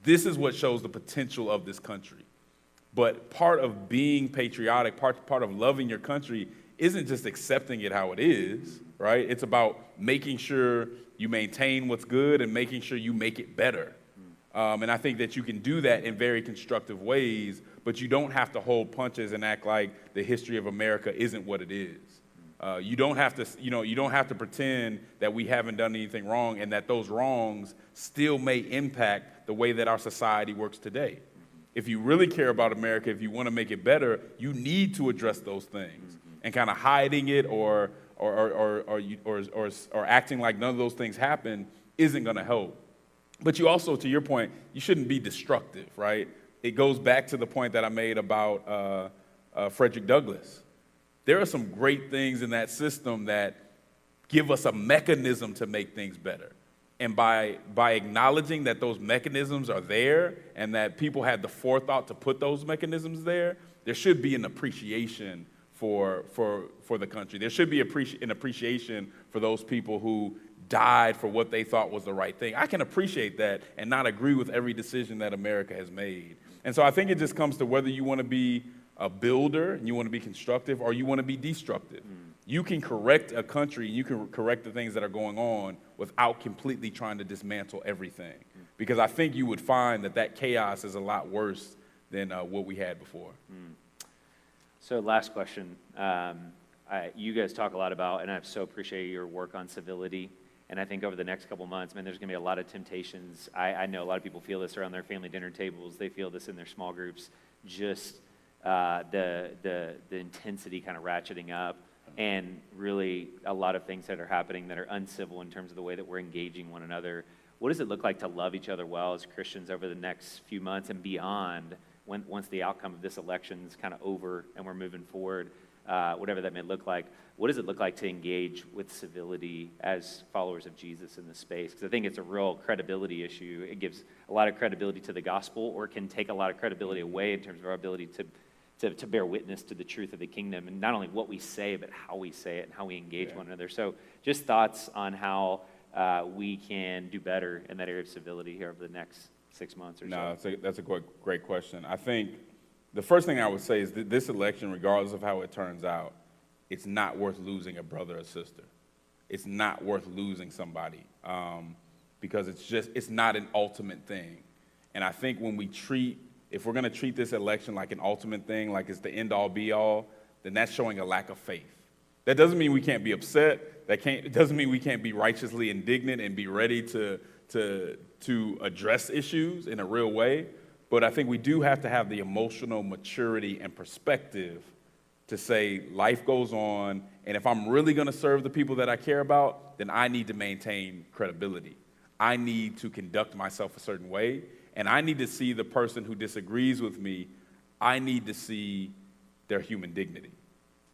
this is what shows the potential of this country. But part of being patriotic, part of loving your country isn't just accepting it how it is, right? It's about making sure you maintain what's good and making sure you make it better. And I think that you can do that in very constructive ways, but you don't have to hold punches and act like the history of America isn't what it is. You don't have to pretend that we haven't done anything wrong and that those wrongs still may impact the way that our society works today. If you really care about America, if you want to make it better, you need to address those things. And kind of hiding it or acting like none of those things happen isn't going to help. But you also, to your point, you shouldn't be destructive, right? It goes back to the point that I made about Frederick Douglass. There are some great things in that system that give us a mechanism to make things better. And by acknowledging that those mechanisms are there and that people had the forethought to put those mechanisms there, there should be an appreciation for the country. There should be an appreciation for those people who died for what they thought was the right thing. I can appreciate that and not agree with every decision that America has made. And so I think it just comes to whether you want to be a builder and you want to be constructive or you want to be destructive. You can correct a country, you can correct the things that are going on without completely trying to dismantle everything. Because I think you would find that chaos is a lot worse than what we had before. So last question. You guys talk a lot about, and I so appreciate your work on civility. And I think over the next couple months, man, there's going to be a lot of temptations. I know a lot of people feel this around their family dinner tables. They feel this in their small groups. Just the intensity kind of ratcheting up, and really a lot of things that are happening that are uncivil in terms of the way that we're engaging one another. What does it look like to love each other well as Christians over the next few months and beyond, once the outcome of this election is kind of over and we're moving forward, whatever that may look like? What does it look like to engage with civility as followers of Jesus in this space? Because I think it's a real credibility issue. It gives a lot of credibility to the gospel, or it can take a lot of credibility away in terms of our ability to bear witness to the truth of the kingdom, and not only what we say, but how we say it and how we engage one another. So just thoughts on how we can do better in that area of civility here over the next 6 months or so. No, that's a great question. I think the first thing I would say is that this election, regardless of how it turns out, it's not worth losing a brother or sister. It's not worth losing somebody because it's not an ultimate thing. And I think when if we're going to treat this election like an ultimate thing, like it's the end-all, be-all, then that's showing a lack of faith. That doesn't mean we can't be upset. It doesn't mean we can't be righteously indignant and be ready to address issues in a real way. But I think we do have to have the emotional maturity and perspective to say life goes on, and if I'm really going to serve the people that I care about, then I need to maintain credibility. I need to conduct myself a certain way, and I need to see the person who disagrees with me, I need to see their human dignity.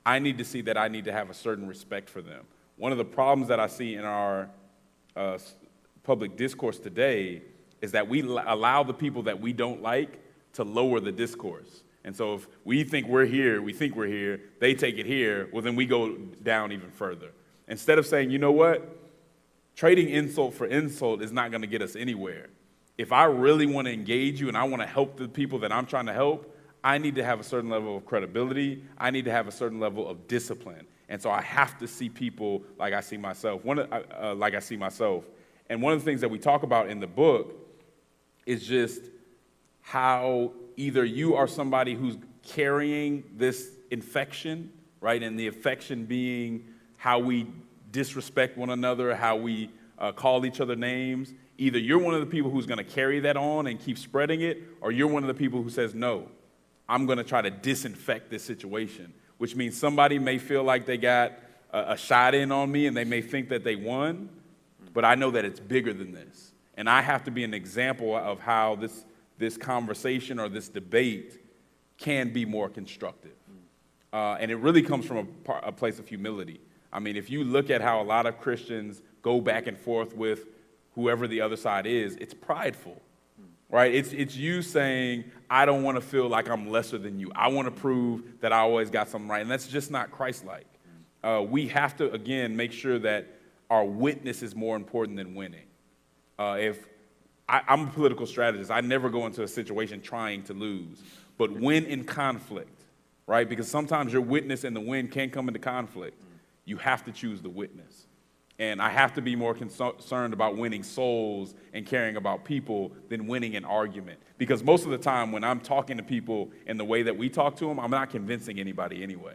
I need to see that I need to have a certain respect for them. One of the problems that I see in our public discourse today is that we allow the people that we don't like to lower the discourse. And so if we think we're here, they take it here, well, then we go down even further. Instead of saying, you know what, trading insult for insult is not going to get us anywhere. If I really want to engage you and I want to help the people that I'm trying to help, I need to have a certain level of credibility. I need to have a certain level of discipline. And so I have to see people like I see myself. And one of the things that we talk about in the book is just how either you are somebody who's carrying this infection, right? And the infection being how we disrespect one another, how we call each other names. Either you're one of the people who's going to carry that on and keep spreading it, or you're one of the people who says, no, I'm going to try to disinfect this situation, which means somebody may feel like they got a shot in on me and they may think that they won, but I know that it's bigger than this. And I have to be an example of how this conversation or this debate can be more constructive. And it really comes from a place of humility. I mean, if you look at how a lot of Christians go back and forth with whoever the other side is, it's prideful, right? It's you saying, I don't want to feel like I'm lesser than you. I want to prove that I always got something right. And that's just not Christ-like. We have to, again, make sure that our witness is more important than winning. I'm a political strategist. I never go into a situation trying to lose, but win in conflict, right? Because sometimes your witness and the win can come into conflict. You have to choose the witness. And I have to be more concerned about winning souls and caring about people than winning an argument. Because most of the time when I'm talking to people in the way that we talk to them, I'm not convincing anybody anyway.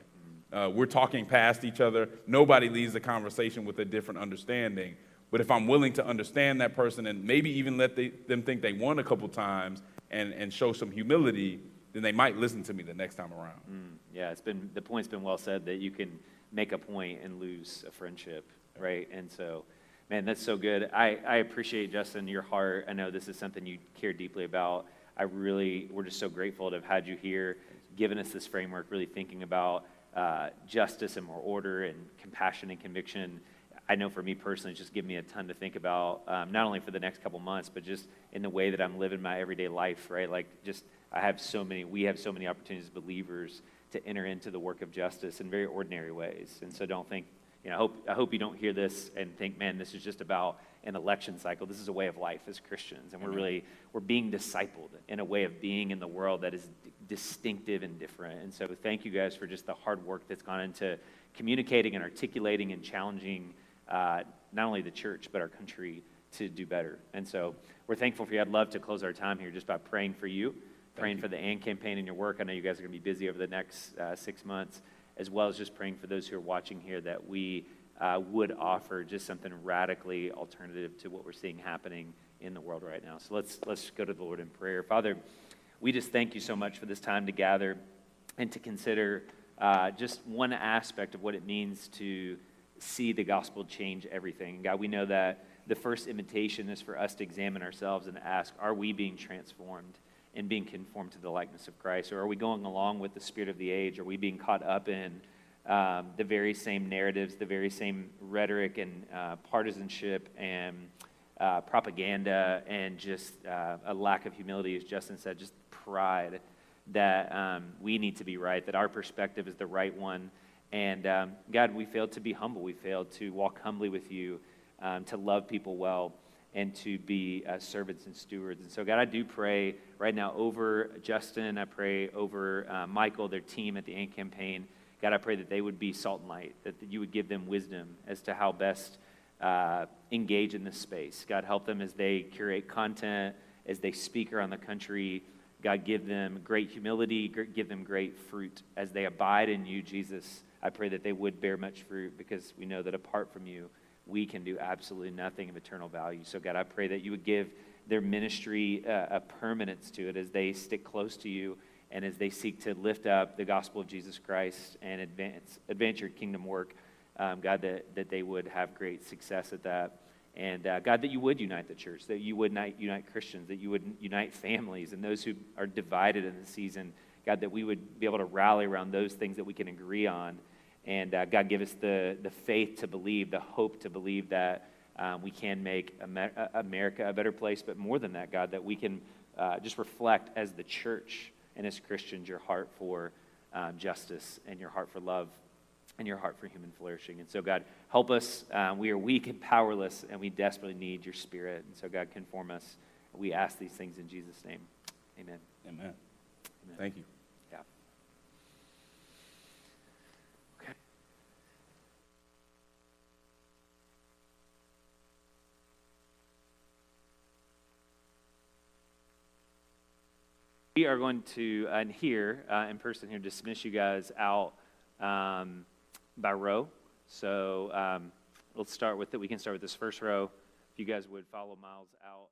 We're talking past each other. Nobody leaves the conversation with a different understanding. But if I'm willing to understand that person and maybe even let them think they won a couple times and show some humility, then they might listen to me the next time around. Yeah, the point's been well said that you can make a point and lose a friendship, right? And so, man, that's so good. I appreciate, Justin, your heart. I know this is something you care deeply about. We're just so grateful to have had you here, giving us this framework, really thinking about justice and more order and compassion and conviction. I know for me personally, it's just given me a ton to think about, not only for the next couple months, but just in the way that I'm living my everyday life, right? Like we have so many opportunities as believers to enter into the work of justice in very ordinary ways. And so don't think, I hope you don't hear this and think, man, this is just about an election cycle. This is a way of life as Christians, and we're being discipled in a way of being in the world that is distinctive and different. And so thank you guys for just the hard work that's gone into communicating and articulating and challenging not only the church but our country to do better. And so we're thankful for you. I'd love to close our time here just by praying for you, praying for the AND campaign and your work. I know you guys are going to be busy over the next 6 months, as well as just praying for those who are watching here that we would offer just something radically alternative to what we're seeing happening in the world right now. So let's go to the Lord in prayer. Father, we just thank you so much for this time to gather and to consider just one aspect of what it means to see the gospel change everything. God, we know that the first invitation is for us to examine ourselves and ask, are we being transformed and being conformed to the likeness of Christ? Or are we going along with the spirit of the age? Are we being caught up in the very same narratives, the very same rhetoric and partisanship and propaganda and just a lack of humility, as Justin said, just pride, that we need to be right, that our perspective is the right one. And God, we failed to be humble. We failed to walk humbly with you, to love people well, and to be servants and stewards. And so, God, I do pray right now over Justin. I pray over Michael, their team at the AND campaign. God, I pray that they would be salt and light, that you would give them wisdom as to how best engage in this space. God, help them as they curate content, as they speak around the country. God, give them great humility, give them great fruit. As they abide in you, Jesus, I pray that they would bear much fruit, because we know that apart from you, we can do absolutely nothing of eternal value. So, God, I pray that you would give their ministry a permanence to it as they stick close to you and as they seek to lift up the gospel of Jesus Christ and advance your kingdom work. God, that they would have great success at that. And God, that you would unite the church, that you would unite Christians, that you would unite families and those who are divided in the season. God, that we would be able to rally around those things that we can agree on. And God, give us the faith to believe, the hope to believe that we can make America a better place. But more than that, God, that we can just reflect as the church and as Christians your heart for justice and your heart for love and your heart for human flourishing. And so, God, help us. We are weak and powerless, and we desperately need your Spirit. And so, God, conform us. We ask these things in Jesus' name. Amen. Amen. Amen. Thank you. Yeah. Okay. We are going to, here, in person here, dismiss you guys out by row. So let's start with it. We can start with this first row. If you guys would follow Miles out.